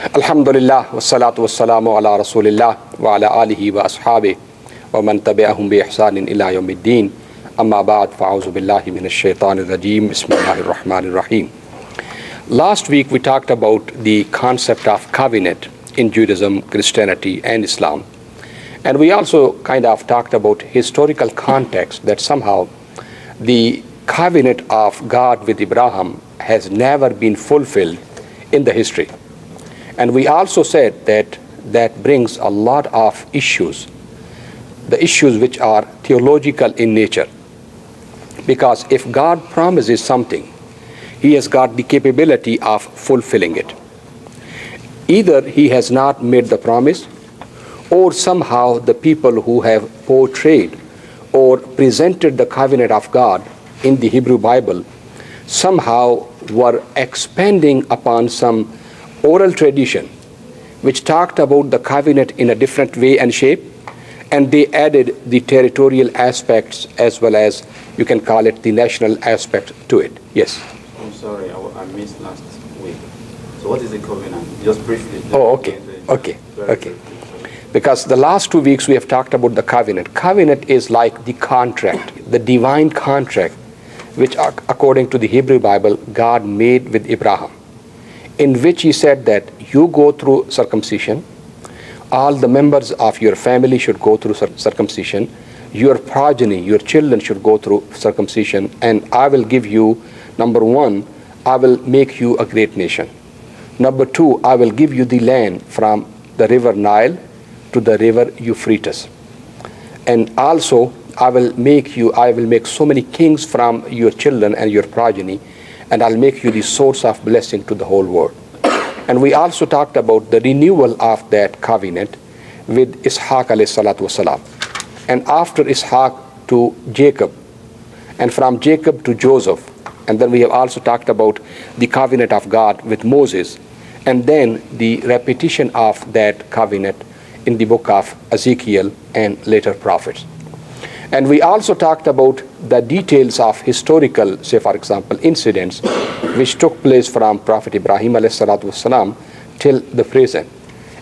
Alhamdulillah, wassalatu wassalamu ala rasulillah wa ala alihi wa ashabihi wa man tabi'ahum bi ihsanin ila yawmiddin. Amma ba'd, fa'auzu billahi minash shaitanir rajim. Bismillahir rahmanir rahim. Last week we talked about the concept of covenant in Judaism, Christianity and Islam. And we also kind of talked about historical context that somehow the covenant of God with Abraham has never been fulfilled in the history. And we also said that that brings a lot of issues, the issues which are theological in nature. Because if God promises something, He has got the capability of fulfilling it. Either He has not made the promise, or somehow the people who have portrayed or presented the covenant of God in the Hebrew Bible somehow were expanding upon some oral tradition which talked about the covenant in a different way and shape, and they added the territorial aspects as well as, you can call it, the national aspect to it. Yes? I'm sorry, I missed last week. So what is the covenant? Just briefly. Oh, okay. Because the last 2 weeks we have talked about the covenant. Covenant is like the contract, the divine contract, which according to the Hebrew Bible, God made with Abraham, in which He said that you go through circumcision, all the members of your family should go through circumcision, your progeny, your children should go through circumcision, and I will give you, number one, I will make you a great nation. Number two, I will give you the land from the river Nile to the river Euphrates. And also, I will make so many kings from your children and your progeny, and I'll make you the source of blessing to the whole world. And we also talked about the renewal of that covenant with Ishaq alayhi salatu wasalam. And after Ishaq to Jacob, and from Jacob to Joseph. And then we have also talked about the covenant of God with Moses, and then the repetition of that covenant in the book of Ezekiel and later prophets. And we also talked about the details of historical, say for example, incidents which took place from Prophet Ibrahim alayhi salatu wasalam till the present.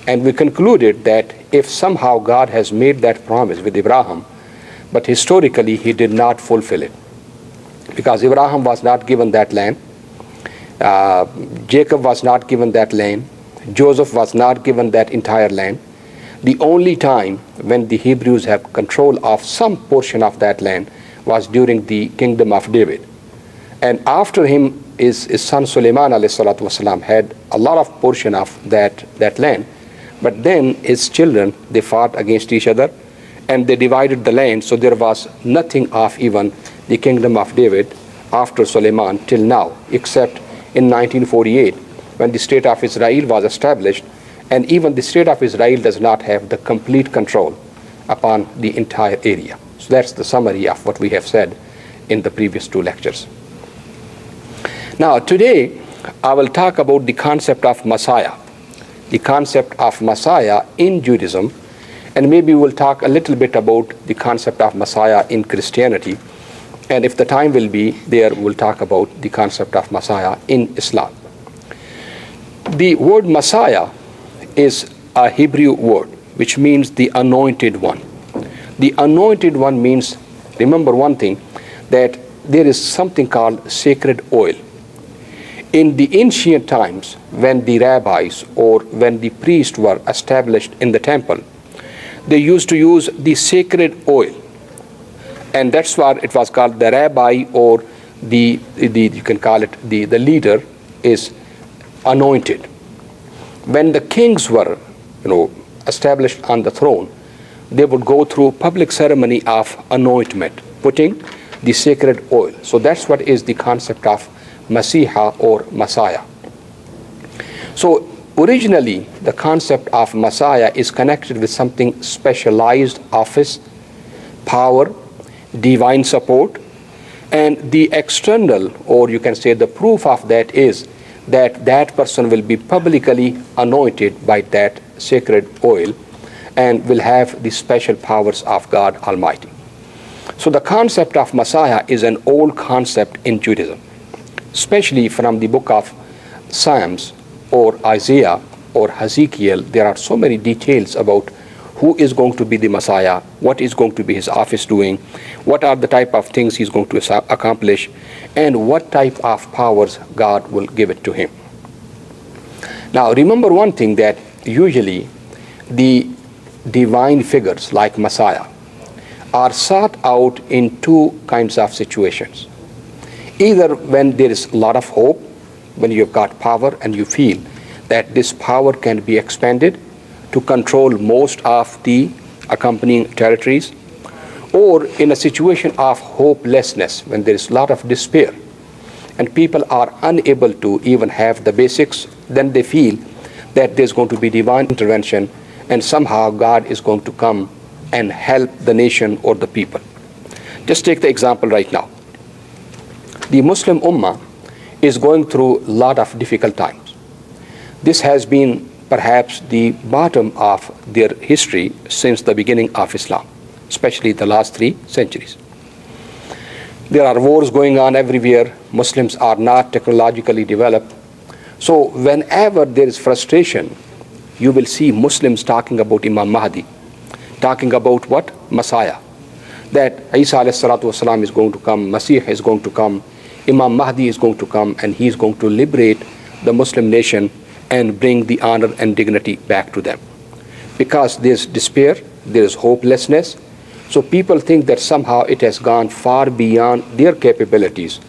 And we concluded that if somehow God has made that promise with Abraham, but historically He did not fulfill it. Because Abraham was not given that land, Jacob was not given that land, Joseph was not given that entire land. The only time when the Hebrews have control of some portion of that land was during the kingdom of David. And after him, his son Sulaiman alayhi salatu wasalam had a lot of portion of that land. But then his children, they fought against each other and they divided the land. So there was nothing of even the kingdom of David after Sulaiman till now, except in 1948 when the state of Israel was established. And even the state of Israel does not have the complete control upon the entire area. So that's the summary of what we have said in the previous 2 lectures. Now today I will talk about the concept of Messiah. The concept of Messiah in Judaism, and maybe we'll talk a little bit about the concept of Messiah in Christianity. And if the time will be there, we'll talk about the concept of Messiah in Islam. The word Messiah is a Hebrew word which means the anointed one. The anointed one means, remember one thing, that there is something called sacred oil. In the ancient times, when the rabbis or when the priests were established in the temple, they used to use the sacred oil. And that's why it was called the rabbi, or the you can call it the leader is anointed. When the kings were, established on the throne, they would go through public ceremony of anointment, putting the sacred oil. So that's what is the concept of Mashiach or Messiah. So originally, the concept of Messiah is connected with something specialized, office, power, divine support, and the external, or you can say the proof of that is that person will be publicly anointed by that sacred oil and will have the special powers of God Almighty. So the concept of Messiah is an old concept in Judaism, especially from the book of Psalms or Isaiah, or Ezekiel, there are so many details about who is going to be the Messiah, what is going to be his office doing, what are the type of things he's going to accomplish, and what type of powers God will give it to him. Now remember one thing, that usually the divine figures like Messiah are sought out in two kinds of situations. Either when there is a lot of hope, when you've got power and you feel that this power can be expanded to control most of the accompanying territories, or in a situation of hopelessness, when there is a lot of despair and people are unable to even have the basics, then they feel that there's going to be divine intervention and somehow God is going to come and help the nation or the people. Just take the example right now. The Muslim Ummah is going through a lot of difficult times. This has been perhaps the bottom of their history since the beginning of Islam, especially the last 3 centuries. There are wars going on everywhere. Muslims are not technologically developed. So whenever there is frustration, you will see Muslims talking about Imam Mahdi, talking about what? Messiah. That Isa alayhi salatu wasalam is going to come, Mashiach is going to come, Imam Mahdi is going to come, and he is going to liberate the Muslim nation and bring the honor and dignity back to them. Because there's despair, there is hopelessness, so people think that somehow it has gone far beyond their capabilities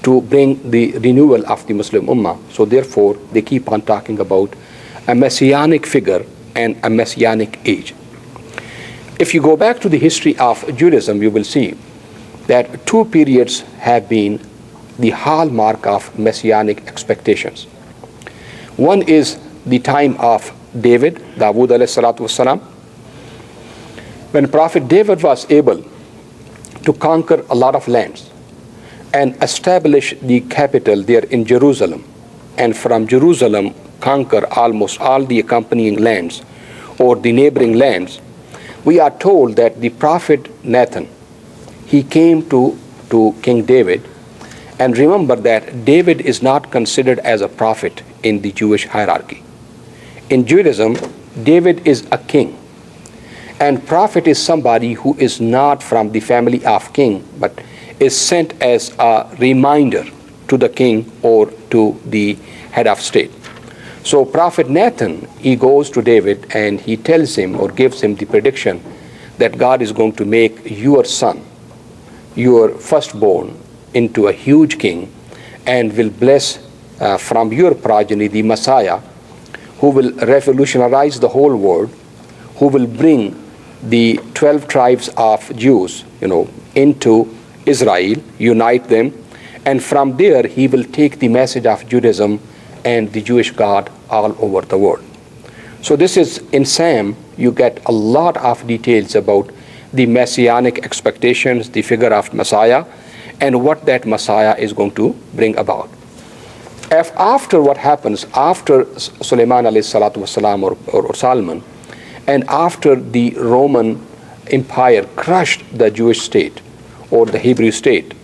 to bring the renewal of the Muslim Ummah. So therefore, they keep on talking about a Messianic figure and a Messianic age. If you go back to the history of Judaism, you will see that 2 periods have been the hallmark of Messianic expectations. One is the time of David, Dawood alayhi salatu wasalam, when Prophet David was able to conquer a lot of lands and establish the capital there in Jerusalem, and from Jerusalem conquer almost all the accompanying lands or the neighboring lands. We are told that the prophet Nathan, he came to King David, and remember that David is not considered as a prophet in the Jewish hierarchy. In Judaism, David is a king, and prophet is somebody who is not from the family of king, but is sent as a reminder to the king or to the head of state. So Prophet Nathan, he goes to David and he tells him or gives him the prediction that God is going to make your son, your firstborn, into a huge king, and will bless from your progeny the Messiah, who will revolutionize the whole world, who will bring the 12 tribes of Jews, into Israel, unite them, and from there he will take the message of Judaism and the Jewish God all over the world. So this is, in Sam, you get a lot of details about the Messianic expectations, the figure of Messiah, and what that Messiah is going to bring about. After what happens, after Sulaiman alayhi salatu wasalam or Solomon, and after the Roman Empire crushed the Jewish state or the Hebrew state,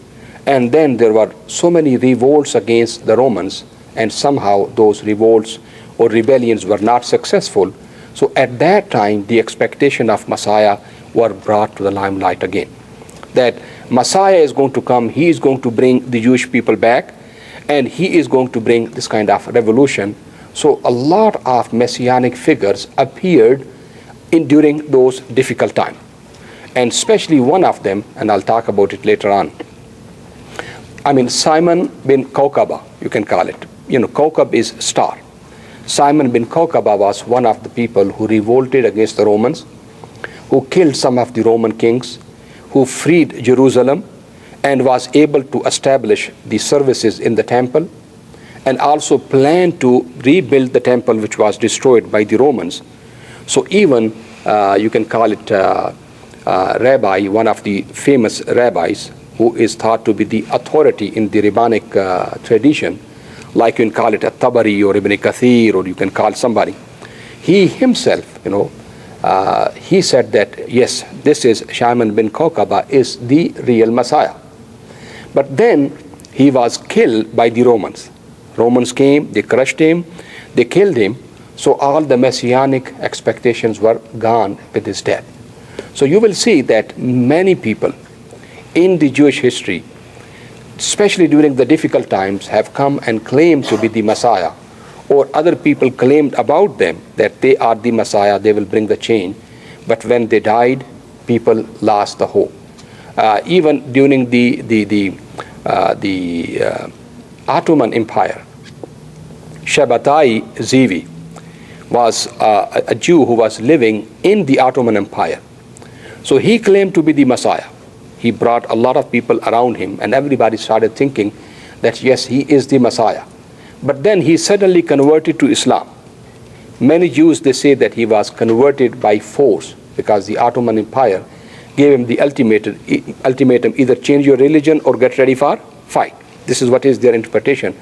and then there were so many revolts against the Romans, and somehow those revolts or rebellions were not successful. So at that time, the expectation of Messiah were brought to the limelight again. That Messiah is going to come, he is going to bring the Jewish people back, and he is going to bring this kind of revolution. So a lot of Messianic figures appeared during those difficult times. And especially one of them, and I'll talk about it later on. Simon bin Kawkaba, you can call it. Kawkab is star. Simon bin Kawkaba was one of the people who revolted against the Romans, who killed some of the Roman kings, who freed Jerusalem, and was able to establish the services in the temple, and also planned to rebuild the temple which was destroyed by the Romans. So even, you can call it rabbi, one of the famous rabbis, who is thought to be the authority in the rabbinic tradition, like you can call it a Tabari or Ibn Kathir, or you can call somebody. He himself, he said that, yes, this is Simon bin Kawkaba is the real Messiah. But then he was killed by the Romans. Romans came, they crushed him, they killed him. So all the messianic expectations were gone with his death. So you will see that many people in the Jewish history, especially during the difficult times, have come and claimed to be the Messiah, or other people claimed about them that they are the Messiah, they will bring the change. But when they died, people lost the hope. Even during the Ottoman Empire, Shabbatai Zevi was a Jew who was living in the Ottoman Empire. So he claimed to be the Messiah. He brought a lot of people around him, and everybody started thinking that yes, he is the Messiah. But then he suddenly converted to Islam. Many Jews, they say that he was converted by force, because the Ottoman Empire gave him the ultimatum, either change your religion or get ready for fight. This is what is their interpretation.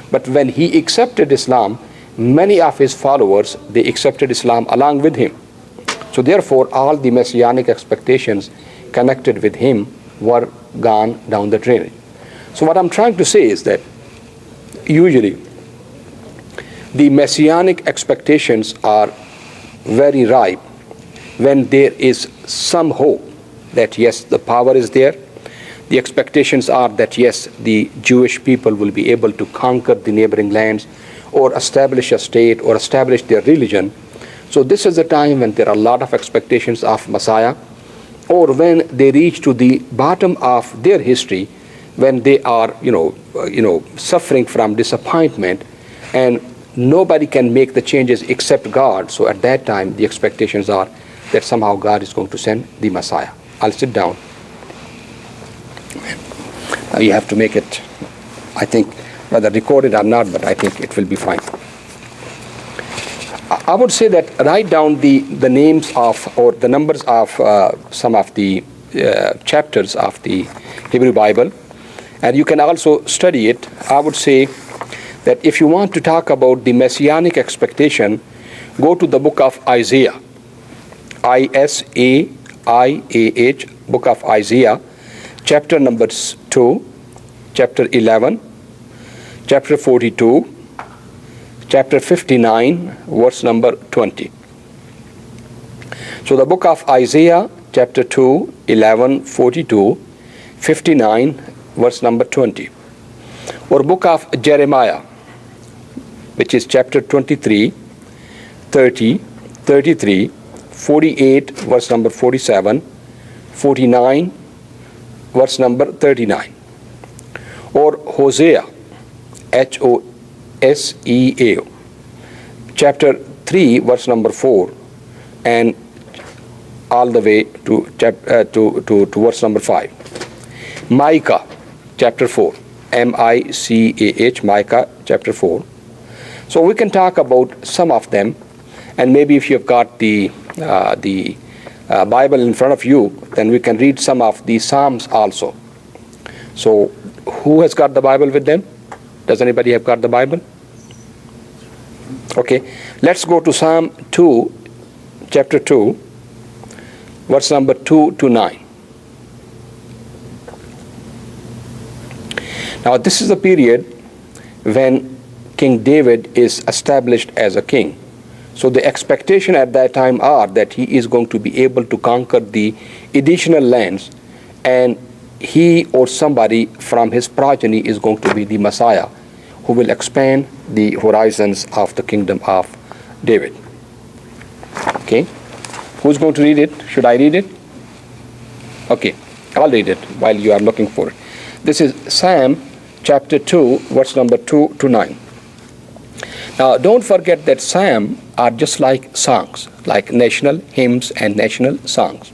But when he accepted Islam, many of his followers, they accepted Islam along with him. So therefore, all the messianic expectations connected with him were gone down the drain. So what I'm trying to say is that usually the messianic expectations are very ripe when there is some hope that yes, the power is there. The expectations are that yes, the Jewish people will be able to conquer the neighboring lands or establish a state or establish their religion. So this is a time when there are a lot of expectations of Messiah, or when they reach to the bottom of their history, when they are suffering from disappointment and nobody can make the changes except God. So at that time the expectations are that somehow God is going to send the Messiah. I'll sit down. Now you have to make it, I think, whether recorded or not, but I think it will be fine. I would say that write down the names of, or the numbers of some of the chapters of the Hebrew Bible, and you can also study it. I would say that if you want to talk about the messianic expectation, go to the book of Isaiah, Isaiah, book of Isaiah, chapter number 2, chapter 11, chapter 42, chapter 59, verse number 20. So the book of Isaiah, chapter 2, 11, 42, 59, verse number 20. Or book of Jeremiah, which is chapter 23, 30, 33, 48, verse number 47, 49, verse number 39. Or Hosea, Hosea, chapter 3, verse number 4, and all the way to verse number 5. Micah, chapter 4, Micah, Micah, chapter 4. So we can talk about some of them, and maybe if you've got the Bible in front of you, then we can read some of the Psalms also. So who has got the Bible with them? Does anybody have got the Bible? Okay, let's go to Psalm 2, chapter 2, verse number 2 to 9. Now this is the period when King David is established as a king. So the expectation at that time are that he is going to be able to conquer the additional lands, and he or somebody from his progeny is going to be the Messiah who will expand the horizons of the kingdom of David. Okay, who's going to read it? Should I read it? Okay, I'll read it while you are looking for it. This is Psalm chapter 2, verse number 2 to 9. Now don't forget that psalms are just like songs, like national hymns and national songs.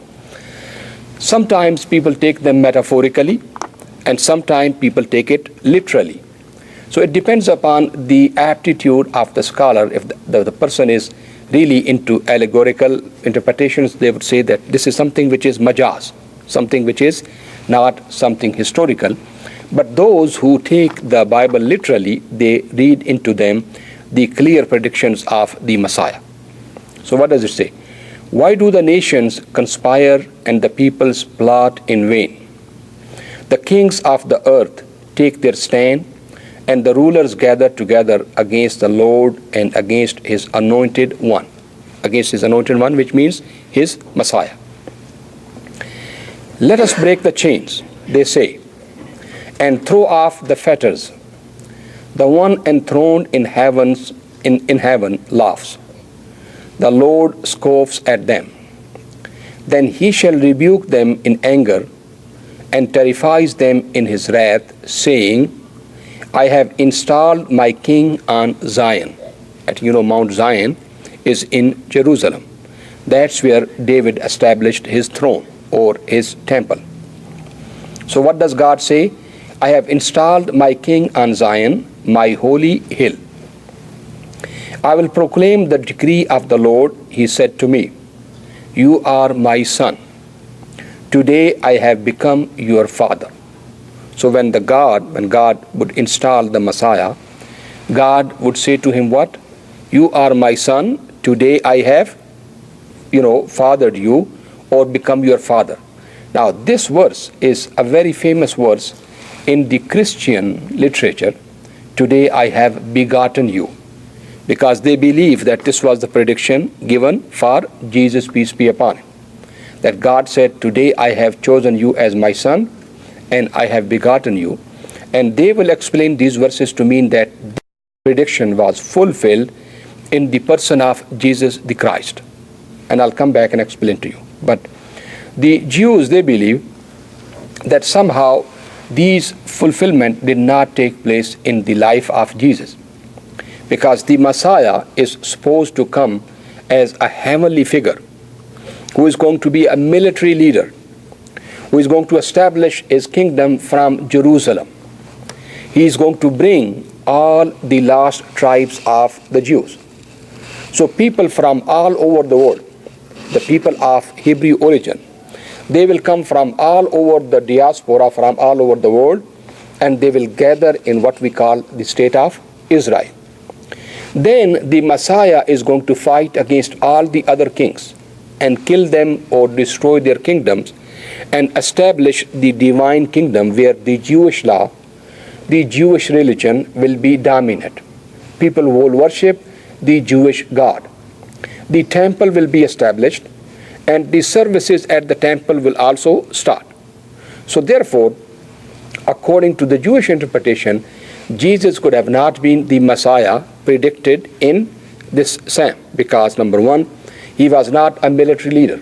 Sometimes people take them metaphorically, and sometimes people take it literally. So it depends upon the aptitude of the scholar. If the person is really into allegorical interpretations, they would say that this is something which is majaz, something which is not something historical. But those who take the Bible literally, they read into them the clear predictions of the Messiah. So what does it say? Why do the nations conspire and the peoples plot in vain? The kings of the earth take their stand, and the rulers gathered together against the Lord and against his anointed one. Against his anointed one, which means his Messiah. Let us break the chains, they say, and throw off the fetters. The one enthroned in heaven laughs. The Lord scoffs at them. Then he shall rebuke them in anger and terrifies them in his wrath, saying, I have installed my king on Zion. Mount Zion is in Jerusalem. That's where David established his throne or his temple. So what does God say? I have installed my king on Zion, my holy hill. I will proclaim the decree of the Lord. He said to me, you are my son. Today I have become your father. So when God would install the Messiah, God would say to him what? You are my son. Today I have, fathered you or become your father. Now this verse is a very famous verse in the Christian literature. Today I have begotten you. Because they believe that this was the prediction given for Jesus, peace be upon him. That God said, today I have chosen you as my son and I have begotten you. And they will explain these verses to mean that this prediction was fulfilled in the person of Jesus the Christ. And I'll come back and explain to you. But the Jews, they believe that somehow these fulfillment did not take place in the life of Jesus. Because the Messiah is supposed to come as a heavenly figure who is going to be a military leader, who is going to establish his kingdom from Jerusalem. He is going to bring all the lost tribes of the Jews. So people from all over the world, the people of Hebrew origin, they will come from all over the diaspora, from all over the world, and they will gather in what we call the state of Israel. Then the Messiah is going to fight against all the other kings and kill them or destroy their kingdoms and establish the divine kingdom where the Jewish law, the Jewish religion will be dominant. People will worship the Jewish God. The temple will be established and the services at the temple will also start. So therefore, according to the Jewish interpretation, Jesus could have not been the Messiah predicted in this psalm because, number one, he was not a military leader.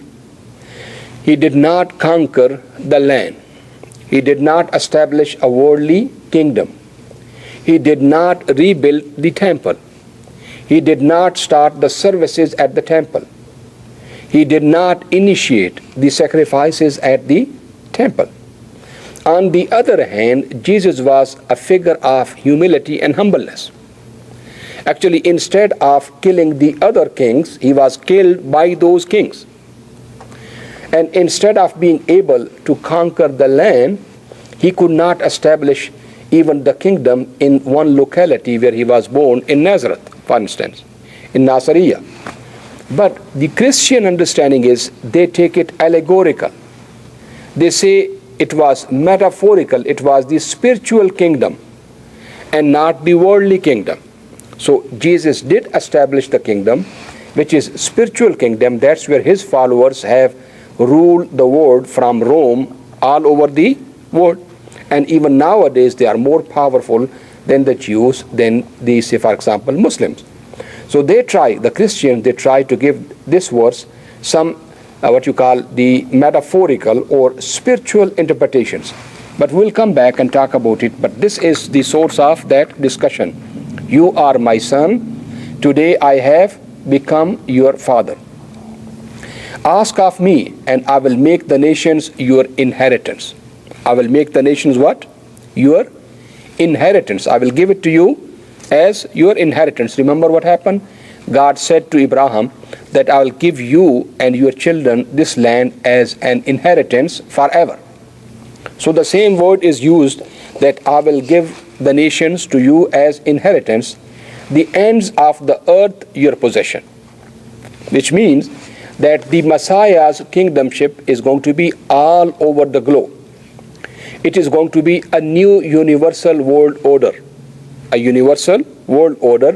He did not conquer the land. He did not establish a worldly kingdom. He did not rebuild the temple. He did not start the services at the temple. He did not initiate the sacrifices at the temple. On the other hand, Jesus was a figure of humility and humbleness. Actually, instead of killing the other kings, he was killed by those kings. And instead of being able to conquer the land, he could not establish even the kingdom in one locality where he was born, in Nazareth, for instance, in Nasariya. But the Christian understanding is they take it allegorical. They say it was metaphorical, it was the spiritual kingdom and not the worldly kingdom. So Jesus did establish the kingdom, which is spiritual kingdom. That's where his followers have ruled the world from Rome all over the world. And even nowadays they are more powerful than the Jews, than the, say for example, Muslims. So the Christians, they try to give this verse some what you call the metaphorical or spiritual interpretations. But we'll come back and talk about it. But this is the source of that discussion. You are my son. Today I have become your father. Ask of me, and I will make the nations your inheritance. I will make the nations what? Your inheritance. I will give it to you as your inheritance. Remember what happened? God said to Abraham that I will give you and your children this land as an inheritance forever. So the same word is used, that I will give the nations to you as inheritance, the ends of the earth your possession. Which means that the Messiah's kingdomship is going to be all over the globe. It is going to be a new universal world order. a universal world order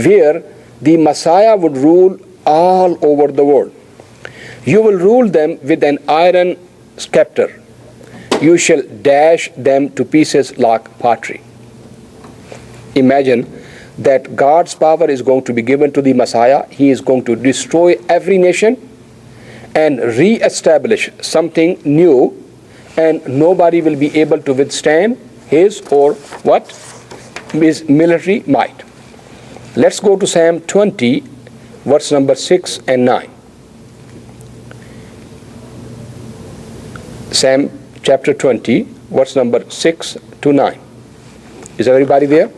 where the Messiah would rule all over the world. You will rule them with an iron scepter. You shall dash them to pieces like pottery. Imagine that God's power is going to be given to the Messiah. He is going to destroy every nation and re-establish something new, and nobody will be able to withstand his or what? His military might. Let's go to Psalm 20, verse number 6 and 9. Psalm chapter 20, verse number 6 to 9. Is everybody there?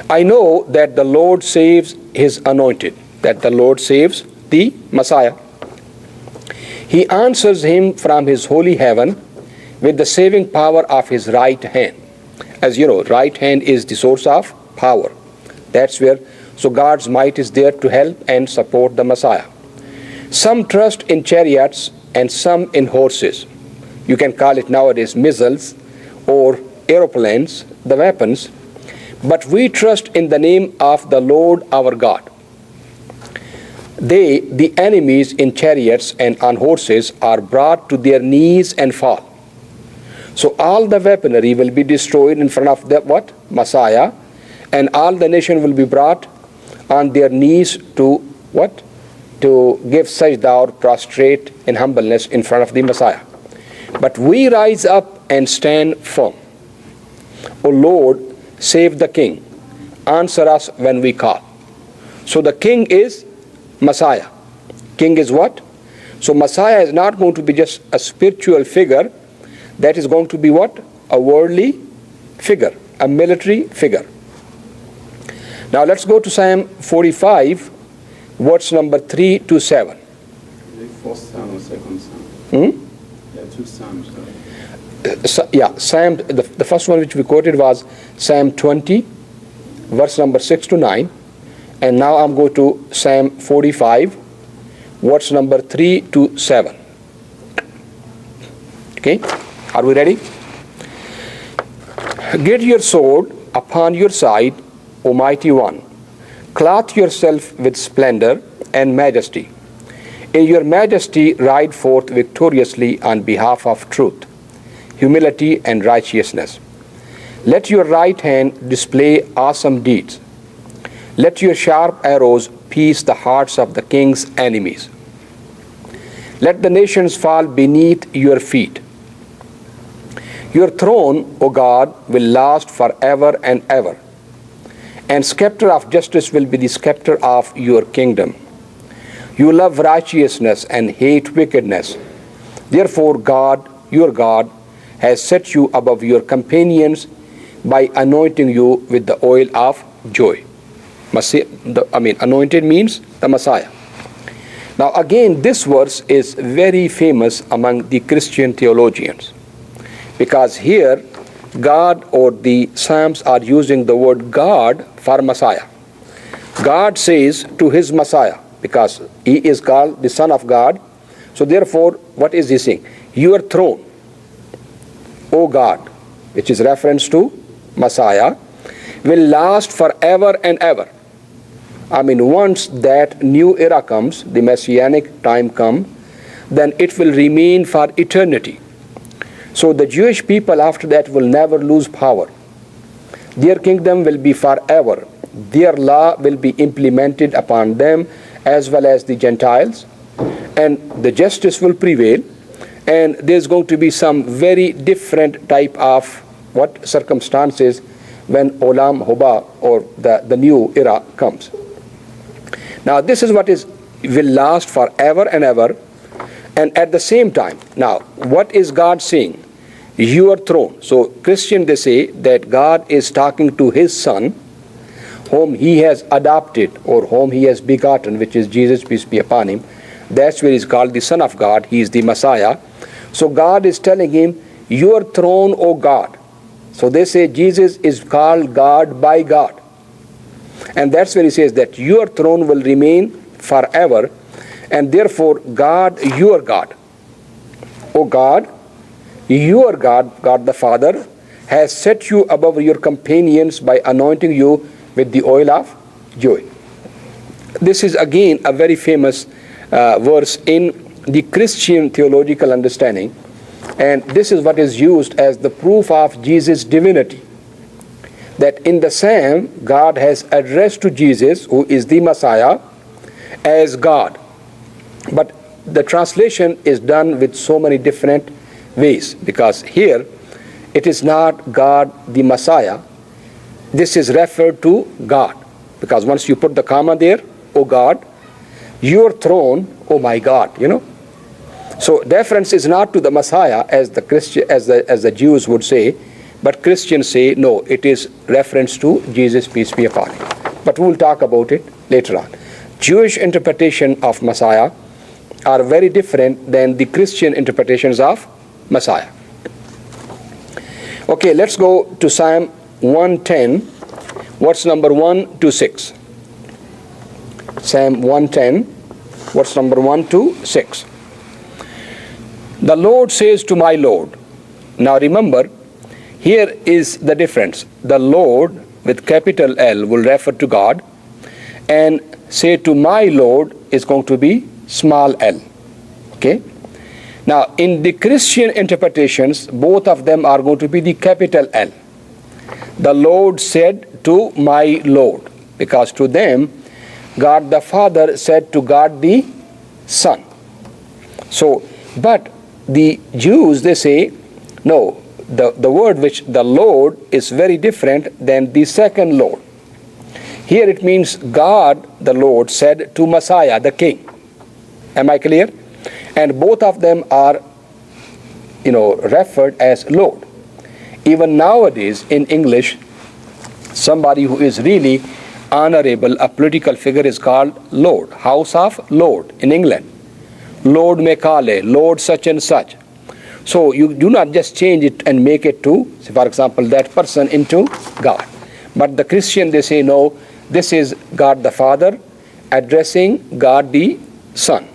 I know that the Lord saves his anointed, that the Lord saves the Messiah. He answers him from his holy heaven with the saving power of his right hand. As you know, right hand is the source of power. That's where, so God's might is there to help and support the Messiah. Some trust in chariots and some in horses. You can call it nowadays missiles or aeroplanes, the weapons. But we trust in the name of the Lord our God. They, the enemies in chariots and on horses, are brought to their knees and fall. So all the weaponry will be destroyed in front of the what? Messiah, and all the nation will be brought on their knees to what? To give sajda or prostrate in humbleness in front of the Messiah. But we rise up and stand firm. O Lord, save the king. Answer us when we call. So the king is Messiah. King is what? So Messiah is not going to be just a spiritual figure. That is going to be what? A worldly figure, a military figure. Now let's go to Psalm 45, verse number 3 to 7. The first psalm or second psalm? There are two psalms, right? Psalm, the first one which we quoted was Psalm 20, verse number 6 to 9. And now I'm going to Psalm 45, verse number 3 to 7. Okay, are we ready? Get your sword upon your side, O mighty one. Clothe yourself with splendor and majesty. In your majesty ride forth victoriously on behalf of truth, humility, and righteousness. Let your right hand display awesome deeds. Let your sharp arrows pierce the hearts of the king's enemies. Let the nations fall beneath your feet. Your throne, O God, will last forever and ever, and scepter of justice will be the scepter of your kingdom. You love righteousness and hate wickedness. Therefore God, your God, has set you above your companions by anointing you with the oil of joy. Anointed means the Messiah. Now again, this verse is very famous among the Christian theologians, because here God or the Psalms are using the word God for Messiah. God says to his Messiah, because he is called the Son of God, so therefore what is he saying? Your throne, O God, which is reference to Messiah, will last forever and ever. Once that new era comes, the Messianic time comes, then it will remain for eternity. So the Jewish people after that will never lose power. Their kingdom will be forever. Their law will be implemented upon them as well as the Gentiles, and the justice will prevail, and there's going to be some very different type of circumstances when Olam Haba, or the new era, comes. Now this is what will last forever and ever. And at the same time, now what is God saying? Your throne. So Christian, they say that God is talking to his Son, whom he has adopted or whom he has begotten, which is Jesus, peace be upon him. That's where he's called the Son of God. He is the Messiah. So God is telling him, your throne, O God. So they say Jesus is called God by God. And that's where he says that your throne will remain forever, and therefore God, your God, O God, your God, God the Father, has set you above your companions by anointing you with the oil of joy. This is again a very famous verse in the Christian theological understanding, and this is what is used as the proof of Jesus' divinity. That in the Psalm, God has addressed to Jesus, who is the Messiah, as God. But the translation is done with so many different ways, because here it is not God the Messiah. This is referred to God, because once you put the comma there, O God, your throne, oh my God, So reference is not to the Messiah as the Christian, as the Jews would say, but Christians say no, it is reference to Jesus, peace be upon him. But we will talk about it later on. Jewish interpretation of Messiah are very different than the Christian interpretations of Messiah. Okay, let's go to Psalm 110, verse number 1 to 6. Psalm 110, verse number 1 to 6. The Lord says to my Lord. Now remember, here is the difference. The Lord with capital L will refer to God, and say to my Lord is going to be small l. Okay? Now in the Christian interpretations, both of them are going to be the capital L. The Lord said to my Lord, because to them God the Father said to God the Son. So, but the Jews, they say, no, the word which the Lord is very different than the second Lord. Here it means God, the Lord, said to Messiah, the King. Am I clear? And both of them are, referred as Lord. Even nowadays in English, somebody who is really honorable, a political figure, is called Lord. House of Lord in England. Lord Macaulay, Lord such and such. So you do not just change it and make it to, say for example, that person into God. But the Christian, they say, no, this is God the Father addressing God the Son.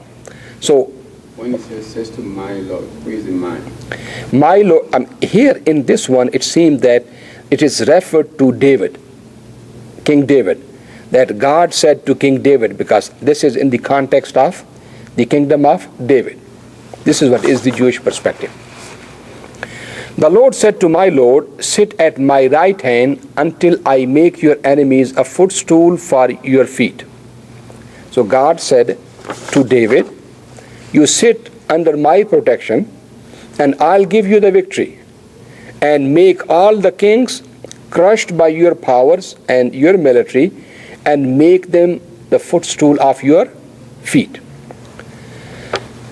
So when it says to my Lord, who is the my? My Lord, here in this one, it seems that it is referred to David, King David, that God said to King David, because this is in the context of the kingdom of David. This is what is the Jewish perspective. The Lord said to my Lord, sit at my right hand until I make your enemies a footstool for your feet. So God said to David, you sit under my protection and I'll give you the victory and make all the kings crushed by your powers and your military and make them the footstool of your feet.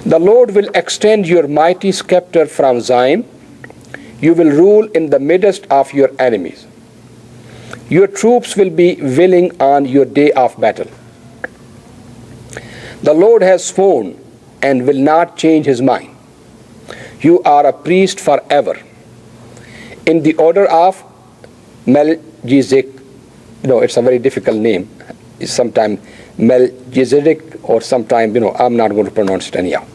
The Lord will extend your mighty scepter from Zion. You will rule in the midst of your enemies. Your troops will be willing on your day of battle. The Lord has sworn and will not change his mind. You are a priest forever. In the order of Melchizedek, it's a very difficult name. It's sometimes Melchizedek or sometimes, I'm not going to pronounce it anyhow.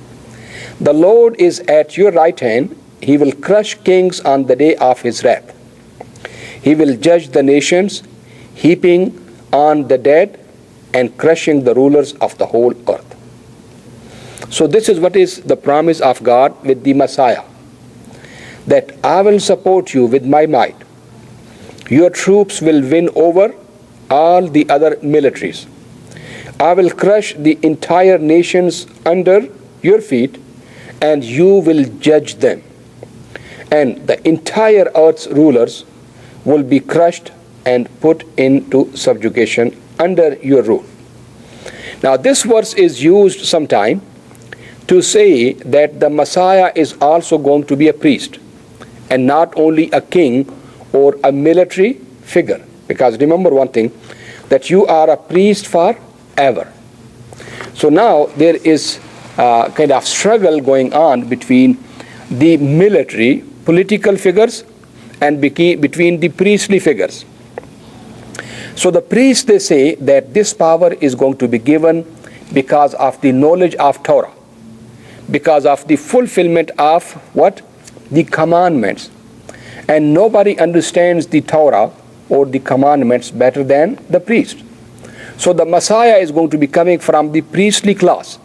The Lord is at your right hand. He will crush kings on the day of his wrath. He will judge the nations, heaping on the dead and crushing the rulers of the whole earth. So this is what is the promise of God with the Messiah, that I will support you with my might. Your troops will win over all the other militaries. I will crush the entire nations under your feet, and you will judge them. And the entire earth's rulers will be crushed and put into subjugation under your rule. Now this verse is used sometime to say that the Messiah is also going to be a priest and not only a king or a military figure. Because remember one thing, that you are a priest forever. So now there is a kind of struggle going on between the military political figures and between the priestly figures. So the priests, they say that this power is going to be given because of the knowledge of Torah, because of the fulfillment of what? The commandments. And nobody understands the Torah or the commandments better than the priest. So the Messiah is going to be coming from the priestly class.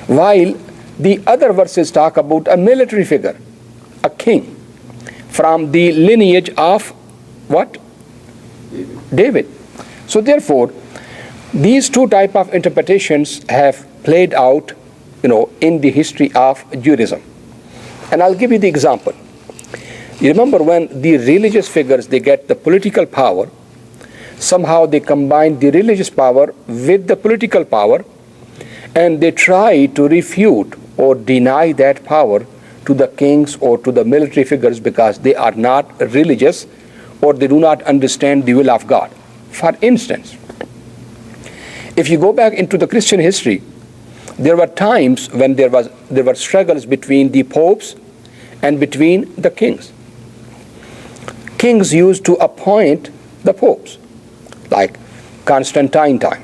While the other verses talk about a military figure, a king, from the lineage of what? David. So therefore, these two type of interpretations have played out, in the history of Judaism. And I'll give you the example. You remember when the religious figures, they get the political power, somehow they combine the religious power with the political power, and they try to refute or deny that power to the kings or to the military figures because they are not religious or they do not understand the will of God. For instance, if you go back into the Christian history, there were times when there were struggles between the popes and between the kings. Kings used to appoint the popes, like Constantine time,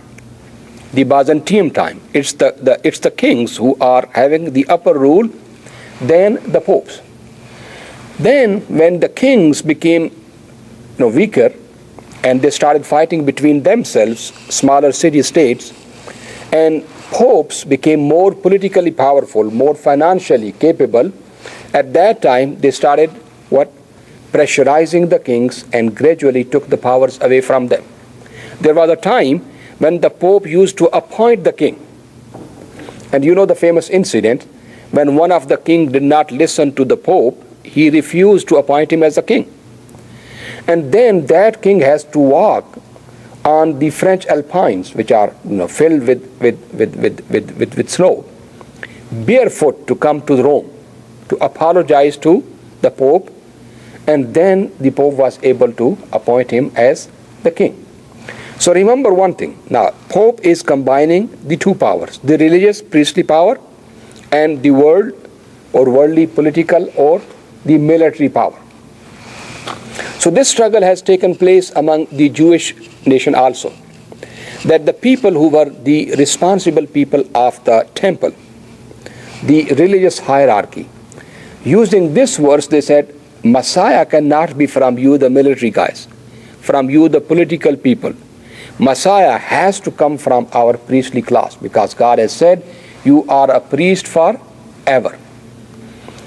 the Byzantium time. It's the kings who are having the upper rule than the popes. Then when the kings became weaker and they started fighting between themselves, smaller city-states, and popes became more politically powerful, more financially capable, at that time they started pressurizing the kings and gradually took the powers away from them. There was a time when the Pope used to appoint the king. And you know the famous incident when one of the kings did not listen to the Pope, he refused to appoint him as a king. And then that king has to walk on the French Alpines, which are filled with snow, barefoot to come to Rome, to apologize to the Pope, and then the Pope was able to appoint him as the king. So remember one thing. Now, Pope is combining the two powers, the religious priestly power and the world or worldly political or the military power. So this struggle has taken place among the Jewish nation also, that the people who were the responsible people of the temple, the religious hierarchy, using this verse they said, Messiah cannot be from you the military guys, from you the political people. Messiah has to come from our priestly class because God has said, you are a priest forever.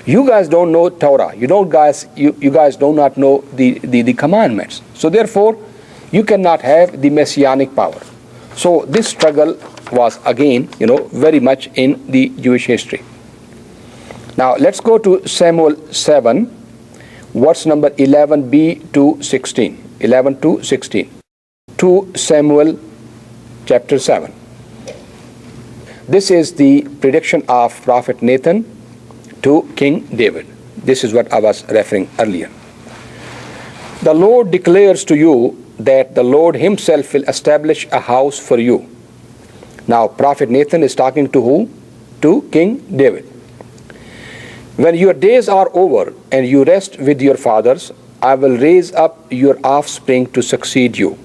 You guys don't know Torah. You guys do not know the commandments. So therefore, you cannot have the Messianic power. So this struggle was again, very much in the Jewish history. Now let's go to Samuel 7. Verse number 11b to 16. 11 to 16. 2 Samuel chapter 7. This is the prediction of Prophet Nathan to King David. This is what I was referring earlier. The Lord declares to you that the Lord himself will establish a house for you. Now Prophet Nathan is talking to who? To King David. When your days are over and you rest with your fathers, I will raise up your offspring to succeed you,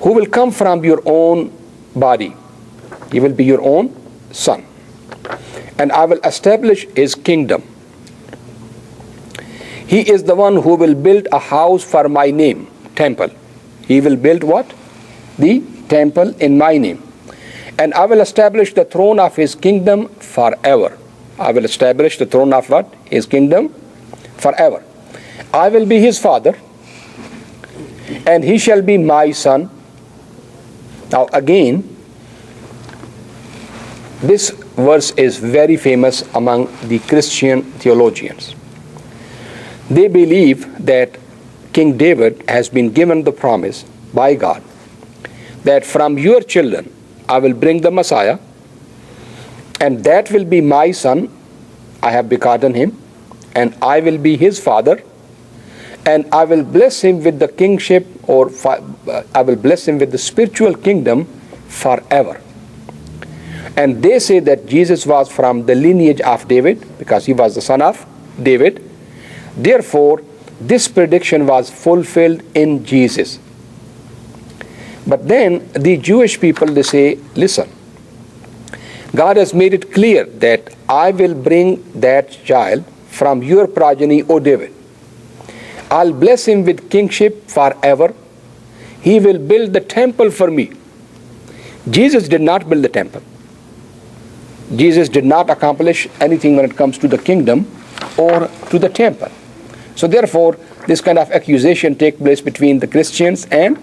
who will come from your own body. He will be your own son. And I will establish his kingdom. He is the one who will build a house for my name, temple. He will build what? The temple in my name. And I will establish the throne of his kingdom forever. I will establish the throne of what? His kingdom forever. I will be his father, and he shall be my son. Now again, this verse is very famous among the Christian theologians. They believe that King David has been given the promise by God that from your children I will bring the Messiah, and that will be my son. I have begotten him, and I will be his father, and I will bless him with the kingship, or I will bless him with the spiritual kingdom forever. And they say that Jesus was from the lineage of David because he was the son of David. Therefore, this prediction was fulfilled in Jesus. But then the Jewish people, they say, listen, God has made it clear that I will bring that child from your progeny, O David. I'll bless him with kingship forever. He will build the temple for me. Jesus did not build the temple. Jesus did not accomplish anything when it comes to the kingdom or to the temple. So therefore, this kind of accusation takes place between the Christians and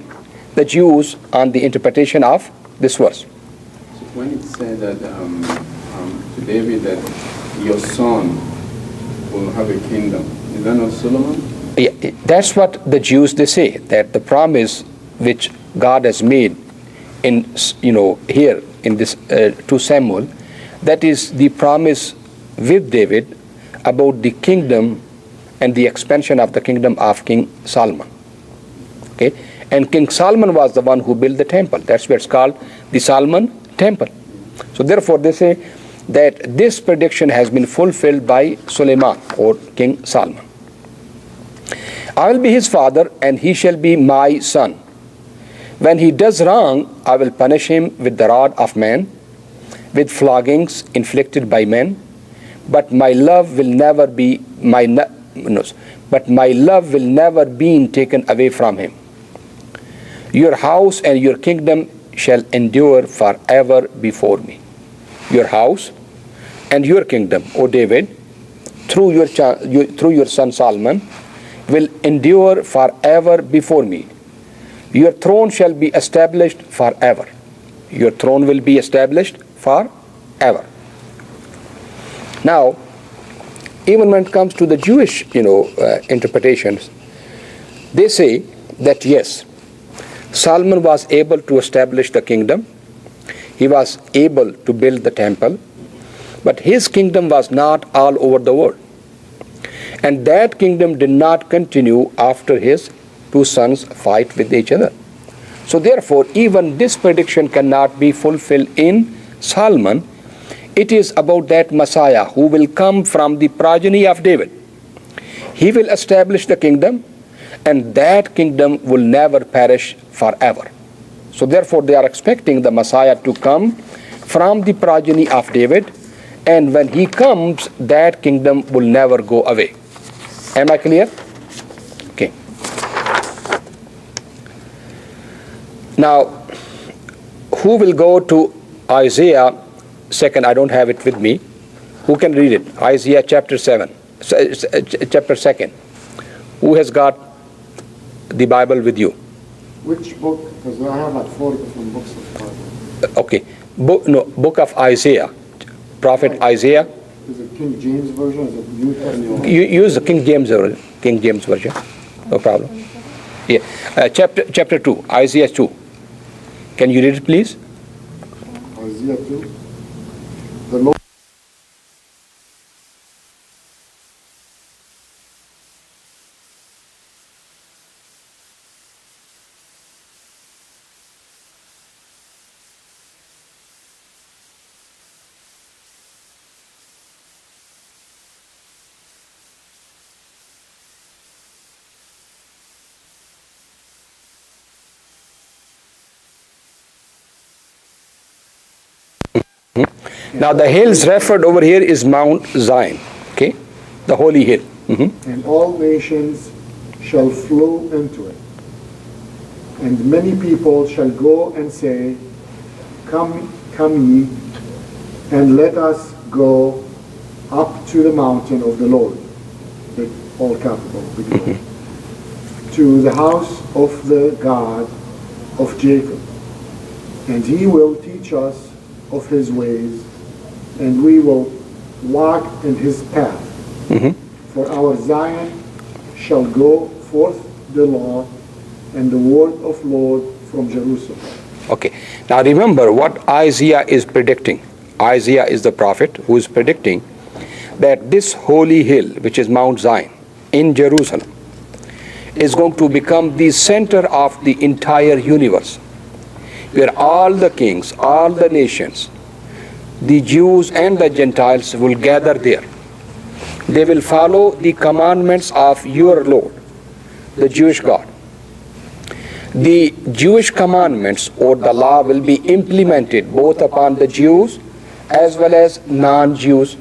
the Jews on the interpretation of this verse. So when it said that to David that your son will have a kingdom, is that not Solomon? Yeah, that's what the Jews, they say, that the promise which God has made in, here in this 2 Samuel, that is the promise with David about the kingdom and the expansion of the kingdom of King Solomon. Okay? And King Solomon was the one who built the temple. That's why it's called the Solomon temple. So therefore they say that this prediction has been fulfilled by Suleiman or King Solomon. I will be his father and he shall be my son. When he does wrong, I will punish him with the rod of man, with floggings inflicted by men. But my love will never be taken away from him. Your house and your kingdom shall endure forever before me. Your house and your kingdom, O David, through your son Solomon, will endure forever before me. Your throne shall be established forever. Your throne will be established forever. Now, even when it comes to the Jewish, interpretations, they say that yes, Solomon was able to establish the kingdom. He was able to build the temple, but his kingdom was not all over the world. And that kingdom did not continue after his 2 sons fight with each other. So therefore, even this prediction cannot be fulfilled in Solomon. It is about that Messiah who will come from the progeny of David. He will establish the kingdom, and that kingdom will never perish forever. So therefore, they are expecting the Messiah to come from the progeny of David, and when he comes, that kingdom will never go away. Am I clear? Okay. Now, who will go to Isaiah 2nd? I don't have it with me. Who can read it? Isaiah chapter 7, chapter 2nd. Who has got the Bible with you? Which book? Because I have like 4 different books of the Bible. Okay. Book of Isaiah. Prophet Right. Isaiah. Is it King James Version? Is it New Testament? You use the King James version. No problem. Yeah. Chapter 2. Isaiah 2. Can you read it, please? Isaiah 2. The Lord. Now the hills referred over here is Mount Zion. Okay? The holy hill. And all nations shall flow into it. And many people shall go and say, Come ye, and let us go up to the mountain of the Lord, the all capital, big Lord, to the house of the God of Jacob. And he will teach us of his ways, and we will walk in his path. For our Zion shall go forth the law and the word of Lord from Jerusalem. Okay. Now remember what Isaiah is predicting. Isaiah is the prophet who is predicting that this holy hill, which is Mount Zion in Jerusalem, is going to become the center of the entire universe, where all the kings, all the nations, the Jews and the Gentiles will gather there. They will follow the commandments of your Lord, the Jewish God. The Jewish commandments or the law will be implemented both upon the Jews as well as non-Jews.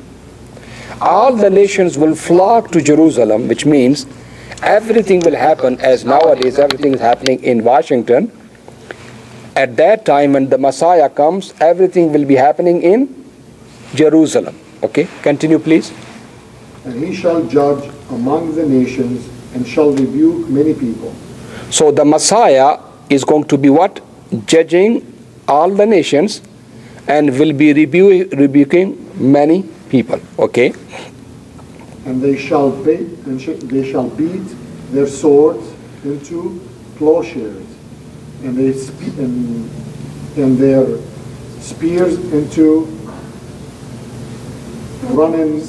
All the nations will flock to Jerusalem, which means everything will happen as nowadays everything is happening in Washington. At that time when the Messiah comes, everything will be happening in Jerusalem. Okay, continue please. And he shall judge among the nations and shall rebuke many people. So the Messiah is going to be what? Judging all the nations and will be rebuking many people. Okay. And they shall beat their swords into plowshares, and their spears into running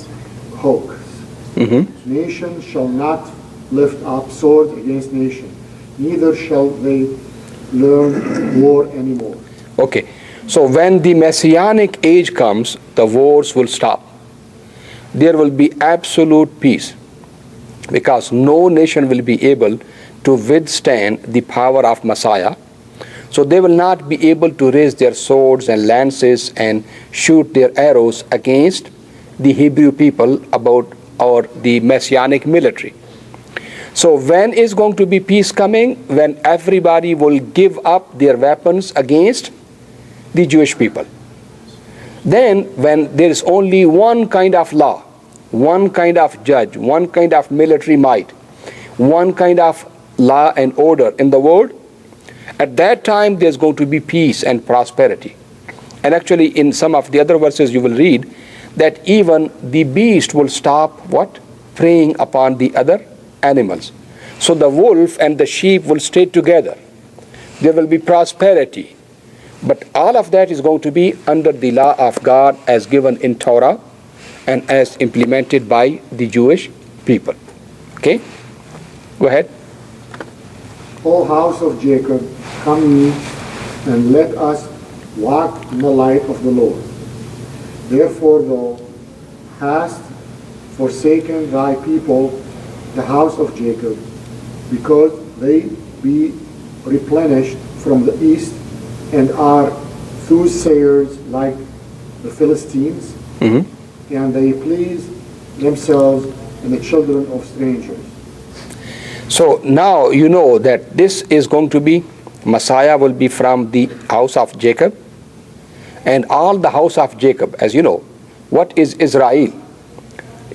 hooks. Mm-hmm. Nation shall not lift up sword against nation, neither shall they learn war anymore. Okay, so when the Messianic age comes, the wars will stop. There will be absolute peace because no nation will be able to withstand the power of Messiah. So they will not be able to raise their swords and lances and shoot their arrows against the Hebrew people or the Messianic military. So when is going to be peace coming? When everybody will give up their weapons against the Jewish people. Then when there is only one kind of law, one kind of judge, one kind of military might, one kind of law and order in the world, at that time there's going to be peace and prosperity. And actually in some of the other verses you will read that even the beast will stop what? Preying upon the other animals. So the wolf and the sheep will stay together. There will be prosperity. But all of that is going to be under the law of God as given in Torah and as implemented by the Jewish people. Okay? Go ahead. O house of Jacob, come ye, and let us walk in the light of the Lord. Therefore thou hast forsaken thy people, the house of Jacob, because they be replenished from the east, and are soothsayers like the Philistines, and they please themselves and the children of strangers. So now you know that this is going to be, Messiah will be from the house of Jacob, and all the house of Jacob, as you know, what is Israel?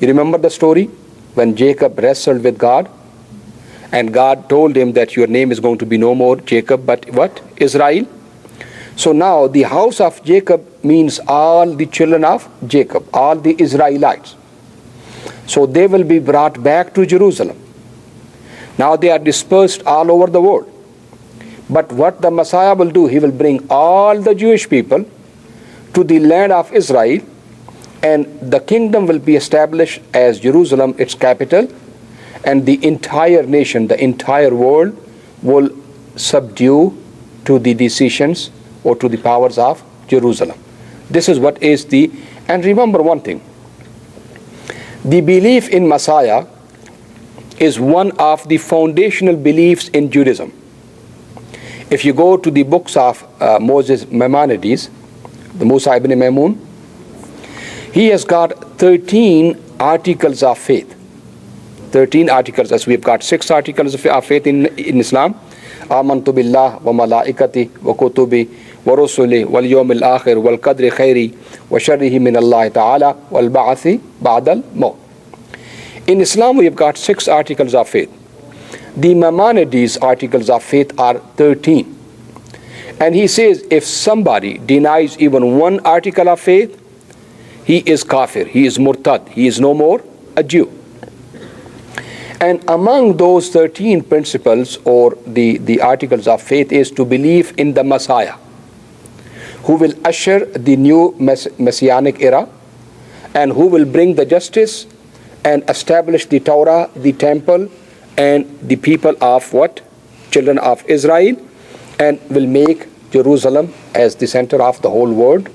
You remember the story when Jacob wrestled with God, and God told him that your name is going to be no more Jacob, but what? Israel. So now the house of Jacob means all the children of Jacob, all the Israelites. So they will be brought back to Jerusalem. Now they are dispersed all over the world. But what the Messiah will do, he will bring all the Jewish people to the land of Israel, and the kingdom will be established as Jerusalem, its capital, and the entire nation, the entire world will subdue to the decisions or to the powers of Jerusalem. This is what is and remember one thing, the belief in Messiah is one of the foundational beliefs in Judaism. If you go to the books of Moses Maimonides, the Musa ibn Maimun, he has got 13 articles of faith. 13 articles, as we've got 6 articles of faith in Islam. Amantu billah wa malaikati wa kutubi wa rusuli wal yawmil akhir wal qadri khairi wa sharrihi min Allah ta'ala wal ba'athi ba'dal maut. In Islam we've got 6 articles of faith. The Maimonides articles of faith are 13. And he says if somebody denies even one article of faith, he is kafir, he is murtad, he is no more a Jew. And among those 13 principles or the articles of faith is to believe in the Messiah, who will usher the new Messianic era and who will bring the justice and establish the Torah, the temple, and the people of what? Children of Israel, and will make Jerusalem as the center of the whole world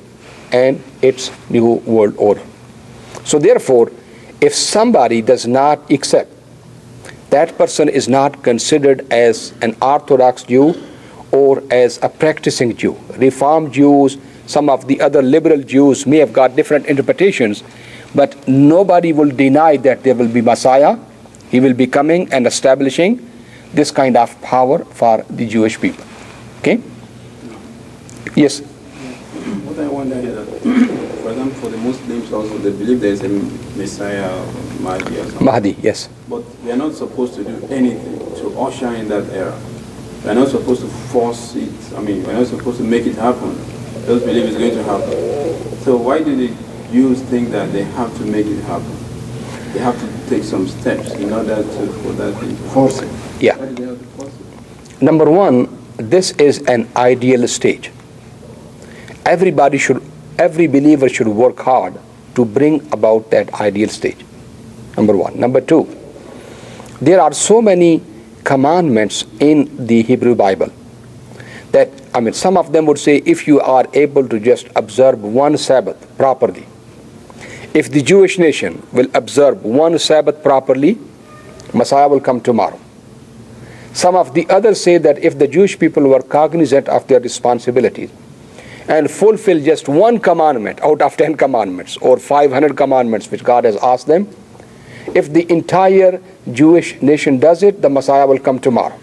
and its new world order. So therefore, if somebody does not accept, that person is not considered as an Orthodox Jew or as a practicing Jew. Reformed Jews, some of the other liberal Jews may have got different interpretations, But nobody will deny that there will be Messiah. He will be coming and establishing this kind of power for the Jewish people. Okay? Yes? What I wonder is that, for example, for the Muslims also, they believe there is a Messiah, Mahdi or something. Mahdi, yes. But we are not supposed to do anything to usher in that era. We are not supposed to force it. I mean, we are not supposed to make it happen. Just believe it's going to happen. So why do the Jews think that they have to make it happen? They have to take some steps in order for that thing to Force it. Yeah. Why do they have to force it? Number one, this is an ideal stage. Every believer should work hard to bring about that ideal stage. Number one. Number two, there are so many commandments in the Hebrew Bible that, some of them would say if you are able to just observe one Sabbath properly, if the Jewish nation will observe one Sabbath properly, Messiah will come tomorrow. Some of the others say that if the Jewish people were cognizant of their responsibilities and fulfill just one commandment out of 10 commandments or 500 commandments which God has asked them, if the entire Jewish nation does it, the Messiah will come tomorrow.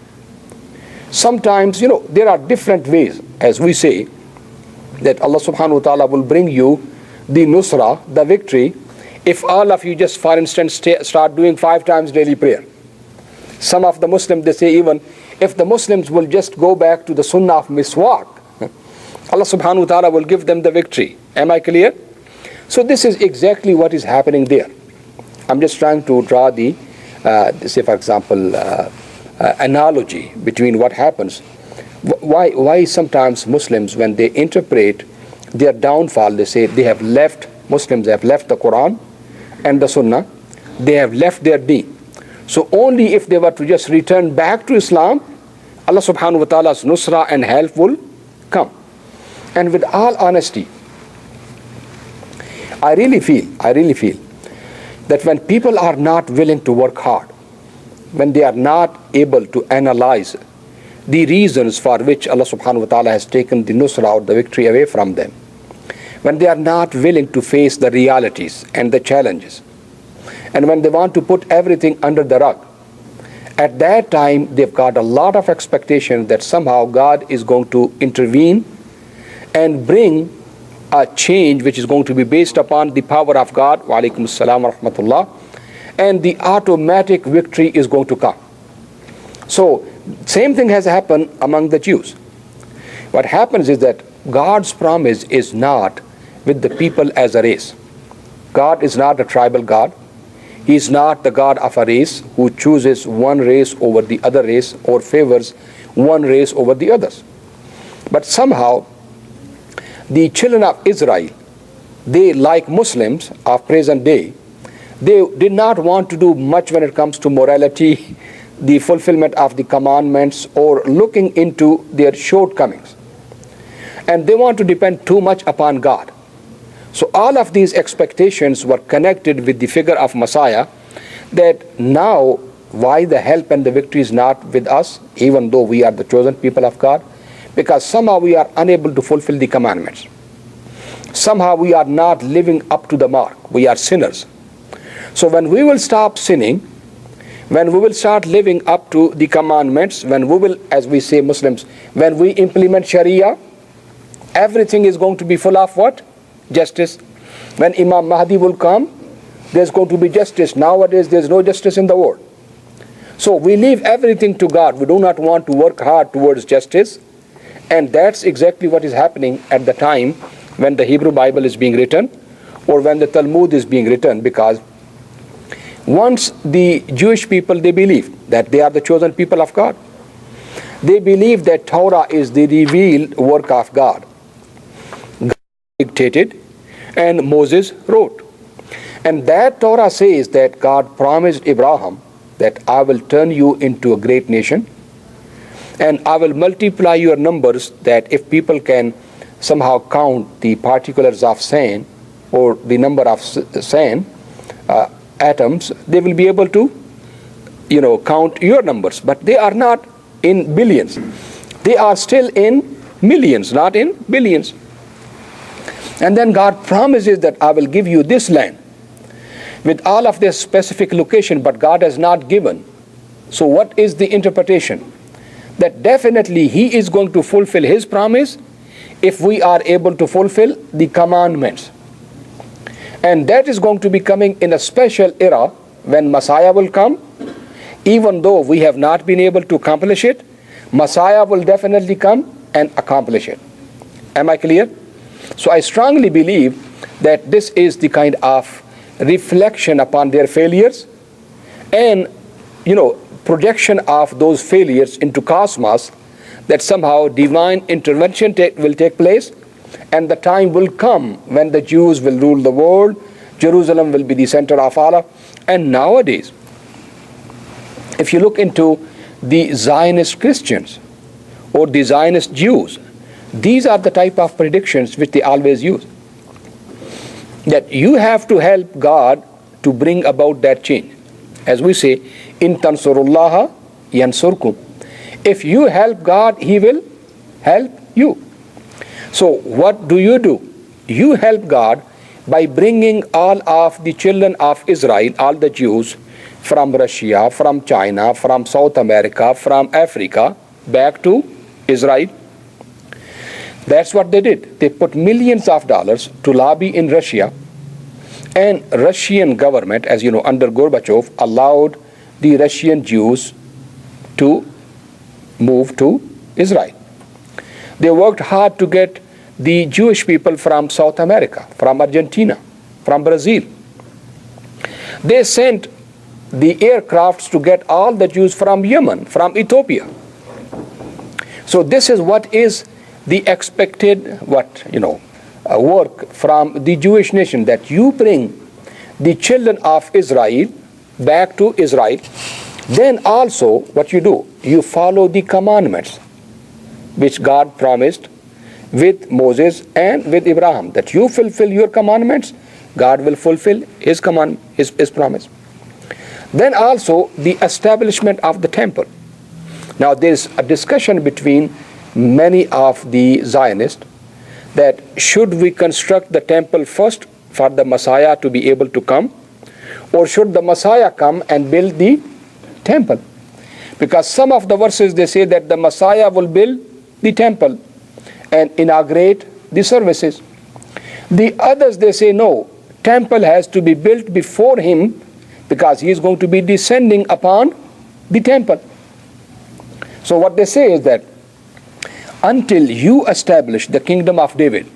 Sometimes, there are different ways, as we say, that Allah subhanahu wa ta'ala will bring you the nusra, the victory, if all of you just, for instance, start doing 5 times daily prayer. Some of the Muslims, they say even, if the Muslims will just go back to the sunnah of miswak, Allah subhanahu wa ta'ala will give them the victory. Am I clear? So this is exactly what is happening there. I'm just trying to draw the, say for example, analogy between what happens. Why sometimes Muslims, when they interpret their downfall, they say Muslims have left the Quran and the Sunnah, they have left their deen. So only if they were to just return back to Islam, Allah subhanahu wa ta'ala's nusra and help will come. And with all honesty, I really feel that when people are not willing to work hard, when they are not able to analyze the reasons for which Allah subhanahu wa ta'ala has taken the nusra or the victory away from them, when they are not willing to face the realities and the challenges, and when they want to put everything under the rug, at that time they've got a lot of expectation that somehow God is going to intervene and bring a change which is going to be based upon the power of God, wa alaikum assalam wa rahmatullah, and the automatic victory is going to come. So same thing has happened among the Jews. What happens is that God's promise is not with the people as a race. God is not a tribal God. He is not the God of a race who chooses one race over the other race or favors one race over the others. But somehow the children of Israel, they, like Muslims of present day, they did not want to do much when it comes to morality, the fulfillment of the commandments, or looking into their shortcomings. And they want to depend too much upon God. So all of these expectations were connected with the figure of Messiah, that now why the help and the victory is not with us, even though we are the chosen people of God, because somehow we are unable to fulfill the commandments. Somehow we are not living up to the mark. We are sinners. So when we will stop sinning, when we will start living up to the commandments, when we will, as we say Muslims, when we implement Sharia, everything is going to be full of what? Justice. When Imam Mahdi will come, there's going to be justice. Nowadays there's no justice in the world. So we leave everything to God. We do not want to work hard towards justice. And that's exactly what is happening at the time when the Hebrew Bible is being written, or when the Talmud is being written, because once the Jewish people, they believe that they are the chosen people of God. They believe that Torah is the revealed work of God. God dictated and Moses wrote. And that Torah says that God promised Abraham that I will turn you into a great nation, and I will multiply your numbers, that if people can somehow count the particulars of sand or the number of sand atoms, they will be able to count your numbers. But they are not in billions. They are still in millions, not in billions. And then God promises that I will give you this land, with all of this specific location, but God has not given. So what is the interpretation? That definitely He is going to fulfill His promise if we are able to fulfill the commandments. And that is going to be coming in a special era when Messiah will come. Even though we have not been able to accomplish it, Messiah will definitely come and accomplish it. Am I clear? So I strongly believe that this is the kind of reflection upon their failures and, projection of those failures into cosmos, that somehow divine intervention will take place, and the time will come when the Jews will rule the world. Jerusalem will be the center of Allah. And nowadays, if you look into the Zionist Christians or the Zionist Jews, these are the type of predictions which they always use. That you have to help God to bring about that change. As we say, in tansurullaha yansurkum. If you help God, He will help you. So what do? You help God by bringing all of the children of Israel, all the Jews, from Russia, from China, from South America, from Africa, back to Israel. That's what they did. They put millions of dollars to lobby in Russia, and Russian government, as you know, under Gorbachev, allowed the Russian Jews to move to Israel. They worked hard to get the Jewish people from South America, from Argentina, from Brazil. They sent the aircrafts to get all the Jews from Yemen, from Ethiopia. So this is what is the expected work from the Jewish nation, that you bring the children of Israel back to Israel. Then also what you do, you follow the commandments which God promised with Moses and with Abraham, that you fulfill your commandments, God will fulfill His command, His promise. Then also the establishment of the temple. Now there is a discussion between many of the Zionists that should we construct the temple first for the Messiah to be able to come, or should the Messiah come and build the temple? Because some of the verses they say that the Messiah will build the temple and inaugurate the services. The others they say no, temple has to be built before Him, because He is going to be descending upon the temple. So what they say is that until you establish the kingdom of David,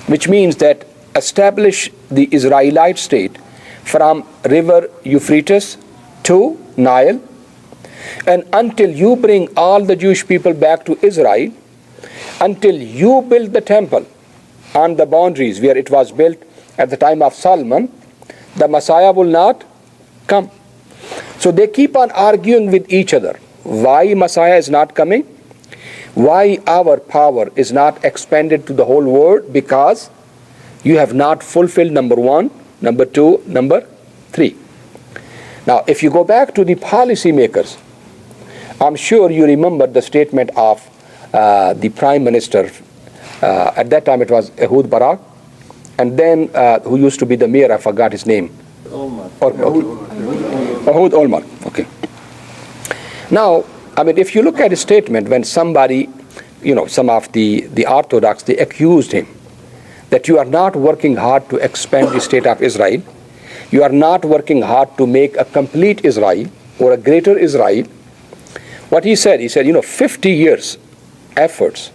which means that establish the Israelite state from river Euphrates to Nile, and until you bring all the Jewish people back to Israel, until you build the temple on the boundaries where it was built at the time of Solomon, the Messiah will not come. So they keep on arguing with each other. Why Messiah is not coming? Why our power is not expanded to the whole world? Because you have not fulfilled number 1, number 2, number 3. Now, if you go back to the policy makers, I'm sure you remember the statement of the Prime Minister. At that time it was Ehud Barak, and then who used to be the mayor, I forgot his name. Ehud Olmert. Okay. Now, if you look at his statement, when somebody, some of the Orthodox, they accused him that you are not working hard to expand the state of Israel. You are not working hard to make a complete Israel or a greater Israel. What he said, 50 years efforts,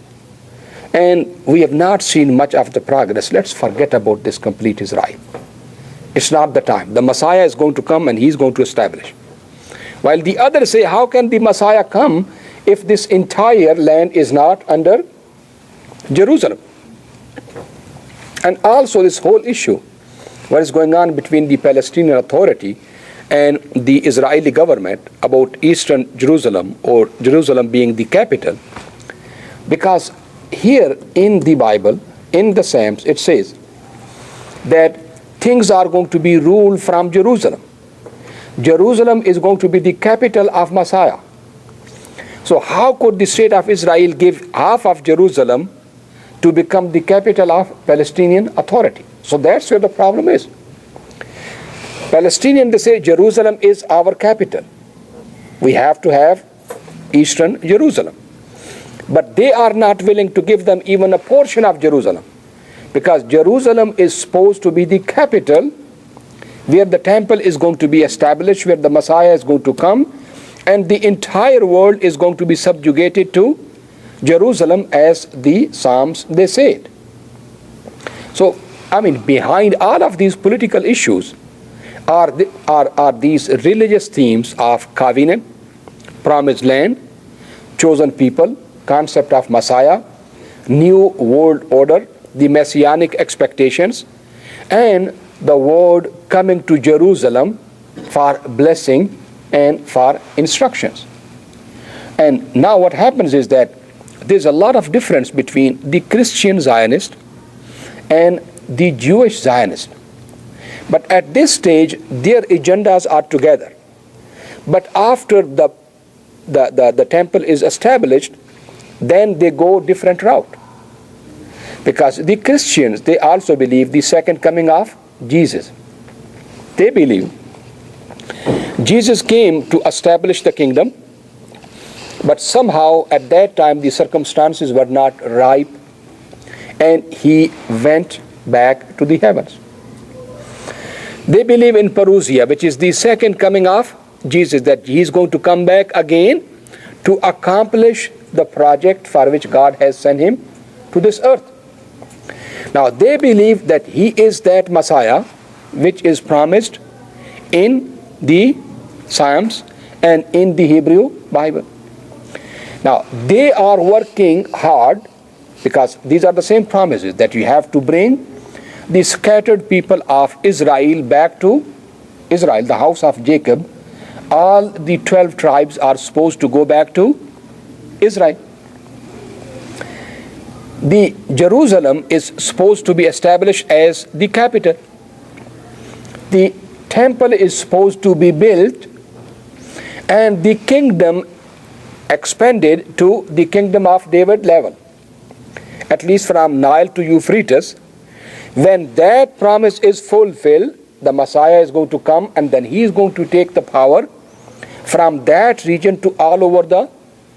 and we have not seen much of the progress. Let's forget about this complete Israel. It's not the time. The Messiah is going to come and He's going to establish. While the others say, how can the Messiah come if this entire land is not under Jerusalem? And also this whole issue, what is going on between the Palestinian Authority and the Israeli government about Eastern Jerusalem, or Jerusalem being the capital. Because here in the Bible, in the Psalms, it says that things are going to be ruled from Jerusalem. Jerusalem is going to be the capital of Messiah. So how could the state of Israel give half of Jerusalem to become the capital of Palestinian Authority? So that's where the problem is. Palestinians, they say Jerusalem is our capital. We have to have Eastern Jerusalem. But they are not willing to give them even a portion of Jerusalem, because Jerusalem is supposed to be the capital where the temple is going to be established, where the Messiah is going to come, and the entire world is going to be subjugated to Jerusalem, as the Psalms they said. So, behind all of these political issues are these religious themes of covenant, promised land, chosen people, concept of Messiah, new world order, the Messianic expectations, and the word coming to Jerusalem for blessing and for instructions. And now what happens is that there's a lot of difference between the Christian Zionist and the Jewish Zionist. But at this stage, their agendas are together. But after the temple is established, then they go different route. Because the Christians, they also believe the second coming of Jesus. They believe Jesus came to establish the kingdom, but somehow at that time the circumstances were not ripe, and he went back to the heavens. They believe in parousia, which is the second coming of Jesus, that he is going to come back again to accomplish the project for which God has sent him to this earth. Now they believe that he is that Messiah which is promised in the Psalms and in the Hebrew Bible. Now they are working hard, because these are the same promises, that you have to bring the scattered people of Israel back to Israel, the house of Jacob. All the 12 tribes are supposed to go back to Israel. The Jerusalem is supposed to be established as the capital. The temple is supposed to be built, and the kingdom expanded to the kingdom of David level, at least from Nile to Euphrates. When that promise is fulfilled, the Messiah is going to come, and then he is going to take the power from that region to all over the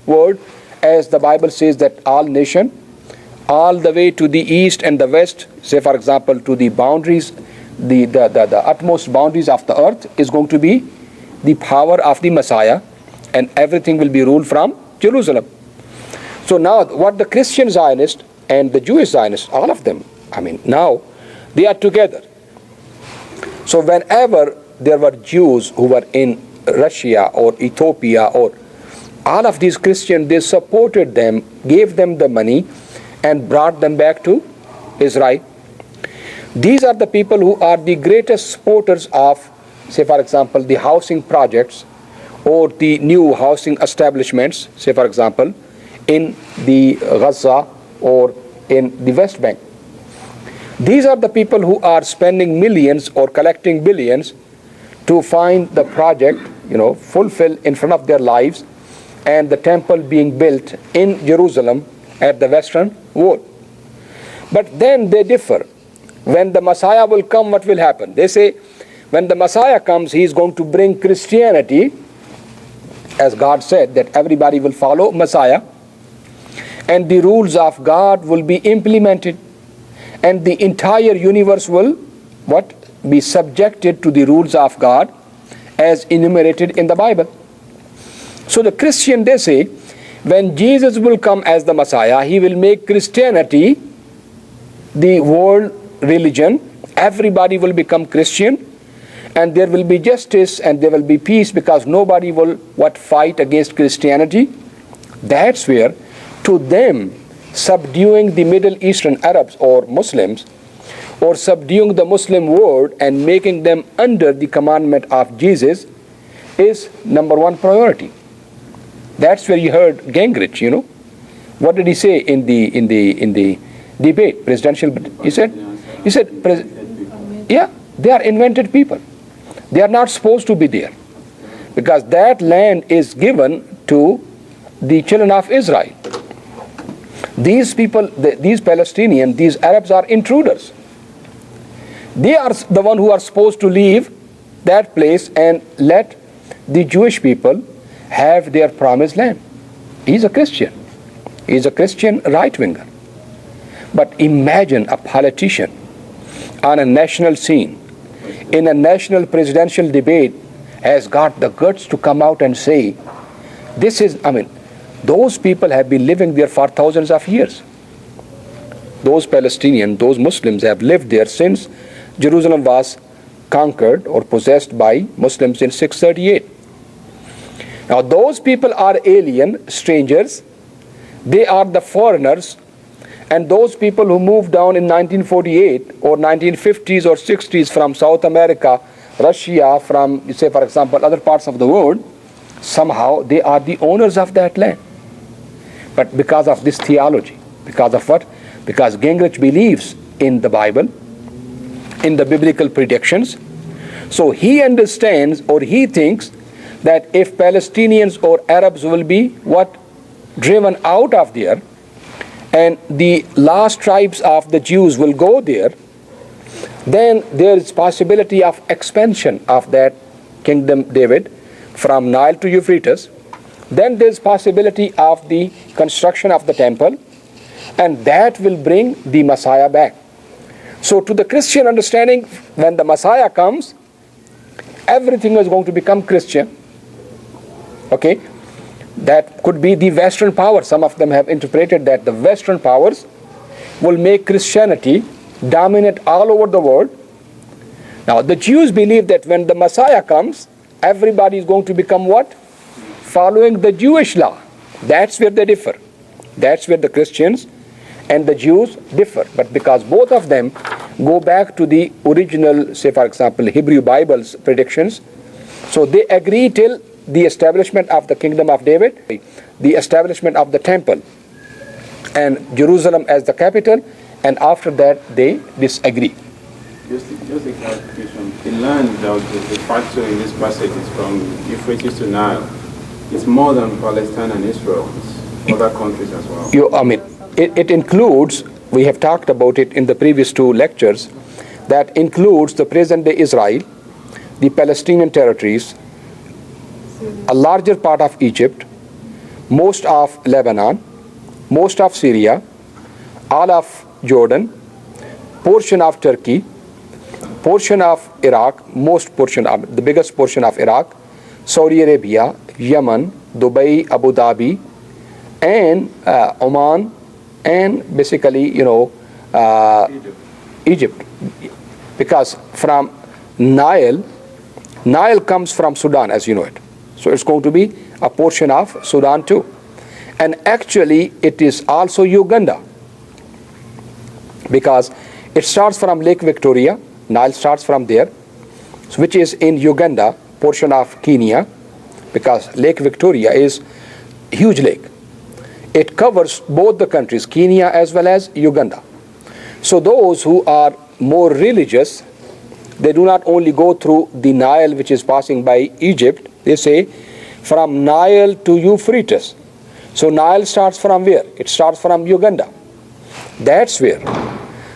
world, as the Bible says that all nations, all the way to the east and the west, say for example to the boundaries, the utmost boundaries of the earth, is going to be the power of the Messiah, and everything will be ruled from Jerusalem. So now what the Christian Zionist and the Jewish Zionist, all of them, now they are together. So whenever there were Jews who were in Russia or Ethiopia, or all of these Christians, they supported them, gave them the money, and brought them back to Israel. These are the people who are the greatest supporters of, say for example, the housing projects or the new housing establishments, say for example, in the Gaza or in the West Bank. These are the people who are spending millions or collecting billions to find the project, fulfill in front of their lives, and the temple being built in Jerusalem at the Western Wall. But then they differ. When the Messiah will come, what will happen? They say, when the Messiah comes, he is going to bring Christianity, as God said, that everybody will follow Messiah, and the rules of God will be implemented, and the entire universe will be subjected to the rules of God as enumerated in the Bible. So the Christian, they say, when Jesus will come as the Messiah, he will make Christianity the world religion. Everybody will become Christian, and there will be justice and there will be peace, because nobody will fight against Christianity. That's where, to them, subduing the Middle Eastern Arabs or Muslims, or subduing the Muslim world and making them under the commandment of Jesus, is number one priority. That's where you heard Gingrich, What did he say in the debate, presidential? He said, they are invented people. They are not supposed to be there, because that land is given to the children of Israel. These people, these Palestinians, these Arabs are intruders. They are the one who are supposed to leave that place and let the Jewish people have their promised land. He's a Christian. He's a Christian right-winger. But imagine a politician on a national scene, in a national presidential debate, has got the guts to come out and say, those people have been living there for thousands of years. Those Palestinians, those Muslims have lived there since Jerusalem was conquered or possessed by Muslims in 638. Now those people are alien, strangers. They are the foreigners. And those people who moved down in 1948 or 1950s or 60s from South America, Russia, from, say for example, other parts of the world, somehow they are the owners of that land. But because of this theology, because of what? Because Gingrich believes in the Bible, in the biblical predictions. So he understands, or he thinks, that if Palestinians or Arabs will be driven out of there, and the last tribes of the Jews will go there, then there is possibility of expansion of that kingdom David from Nile to Euphrates. Then there is possibility of the construction of the temple, and that will bring the Messiah back. So to the Christian understanding, when the Messiah comes, everything is going to become Christian. Okay? That could be the Western power. Some of them have interpreted that the Western powers will make Christianity dominate all over the world. Now the Jews believe that when the Messiah comes, everybody is going to become what? Following the Jewish law. That's where they differ. That's where the Christians and the Jews differ. But because both of them go back to the original, say for example, Hebrew Bible's predictions, so they agree till the establishment of the kingdom of David, the establishment of the temple, and Jerusalem as the capital, and after that they disagree. Just a clarification. The land that the factor in this passage is from Euphrates to Nile. It's more than Palestine and Israel. It's other countries as well. It includes, we have talked about it in the previous two lectures, that includes the present-day Israel, the Palestinian territories, a larger part of Egypt, most of Lebanon, most of Syria, all of Jordan, portion of Turkey, portion of Iraq, the biggest portion of Iraq, Saudi Arabia, Yemen, Dubai, Abu Dhabi, and Oman, and basically, Egypt. Because from Nile comes from Sudan, as you know it. So it's going to be a portion of Sudan too. And actually, it is also Uganda. Because it starts from Lake Victoria, Nile starts from there, which is in Uganda, portion of Kenya, because Lake Victoria is a huge lake. It covers both the countries, Kenya as well as Uganda. So those who are more religious, they do not only go through the Nile, which is passing by Egypt. They say from Nile to Euphrates. So Nile starts from where? It starts from Uganda. That's where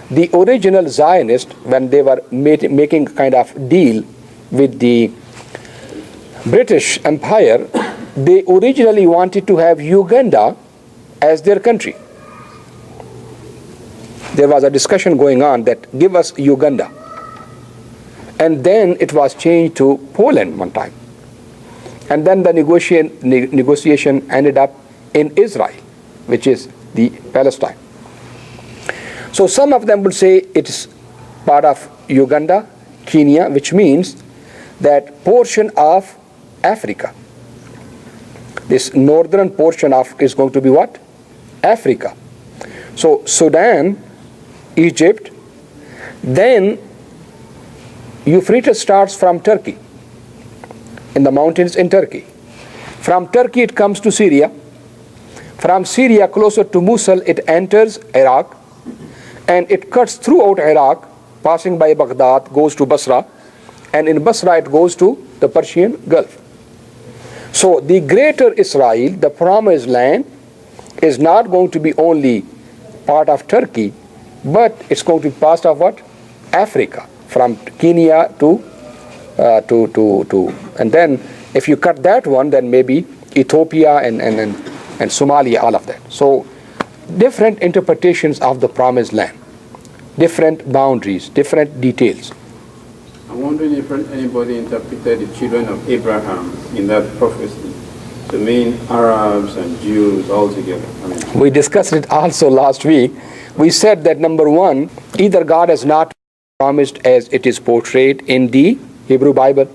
the original Zionists, when they were making a kind of deal with the British Empire, they originally wanted to have Uganda as their country. There was a discussion going on that give us Uganda. And then it was changed to Poland one time. And then the negotiation ended up in Israel, which is the Palestine. So some of them would say it is part of Uganda, Kenya, which means that portion of Africa. This northern portion of is going to be what? Africa. So Sudan, Egypt, then Euphrates starts from Turkey, in the mountains in Turkey. From Turkey it comes to Syria. From Syria closer to Mosul it enters Iraq, and it cuts throughout Iraq, passing by Baghdad, goes to Basra, and in Basra it goes to the Persian Gulf. So the greater Israel, the promised land, is not going to be only part of Turkey, but it's going to be part of what? Africa, from Kenya to And then if you cut that one, then maybe Ethiopia and Somalia, all of that. So different interpretations of the promised land, different boundaries, different details. I'm wondering if anybody interpreted the children of Abraham in that prophecy to mean Arabs and Jews all together. We discussed it also last week. We said that number one, either God has not promised as it is portrayed in the Hebrew Bible,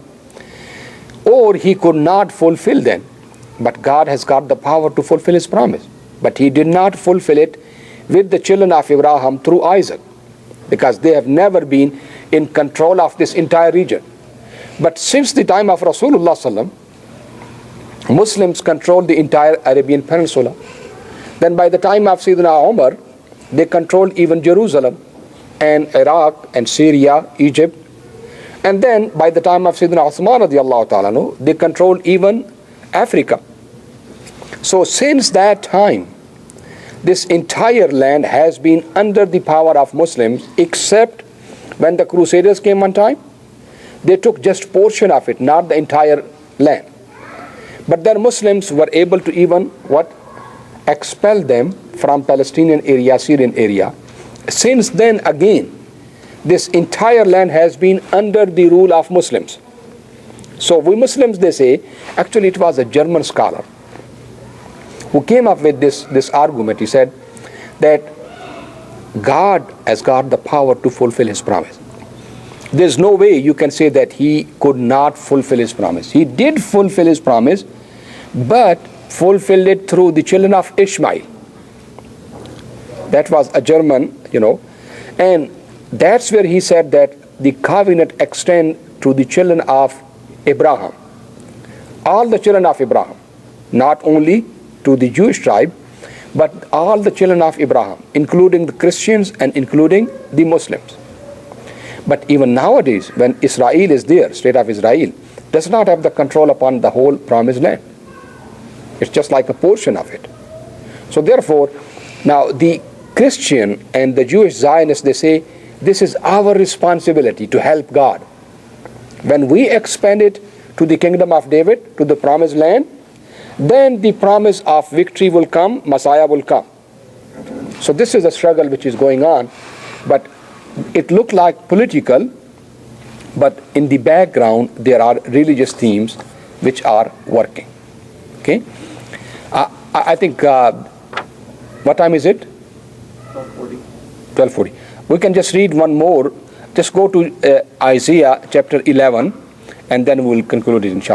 or he could not fulfill them. But God has got the power to fulfill his promise. But he did not fulfill it with the children of Abraham through Isaac, because they have never been in control of this entire region. But since the time of Rasulullah sallam, Muslims controlled the entire Arabian Peninsula. Then by the time of Sayyidina Umar, they controlled even Jerusalem and Iraq and Syria, Egypt. And then by the time of Sayyidina Uthman radiallahu ta'ala, they controlled even Africa. So since that time, this entire land has been under the power of Muslims, except when the Crusaders came one time. They took just portion of it, not the entire land. But then Muslims were able to even expel them from Palestinian area, Syrian area. Since then again, this entire land has been under the rule of Muslims. So we Muslims, they say, actually it was a German scholar who came up with this argument. He said that God has got the power to fulfill his promise. There's no way you can say that he could not fulfill his promise. He did fulfill his promise, but fulfilled it through the children of Ishmael. That was a German, and that's where he said that the covenant extends to the children of Abraham. All the children of Abraham, not only to the Jewish tribe, but all the children of Abraham, including the Christians and including the Muslims. But even nowadays, when Israel is there, state of Israel does not have the control upon the whole promised land. It's just like a portion of it. So therefore, now the Christian and the Jewish Zionists, they say, this is our responsibility to help God. When we expand it to the kingdom of David, to the promised land, then the promise of victory will come, Messiah will come. So this is a struggle which is going on, but it looked like political, but in the background there are religious themes which are working. Okay? I think, what time is it? 12:40. 12:40. We can just read one more. Just go to Isaiah chapter 11, and then we'll conclude it inshallah.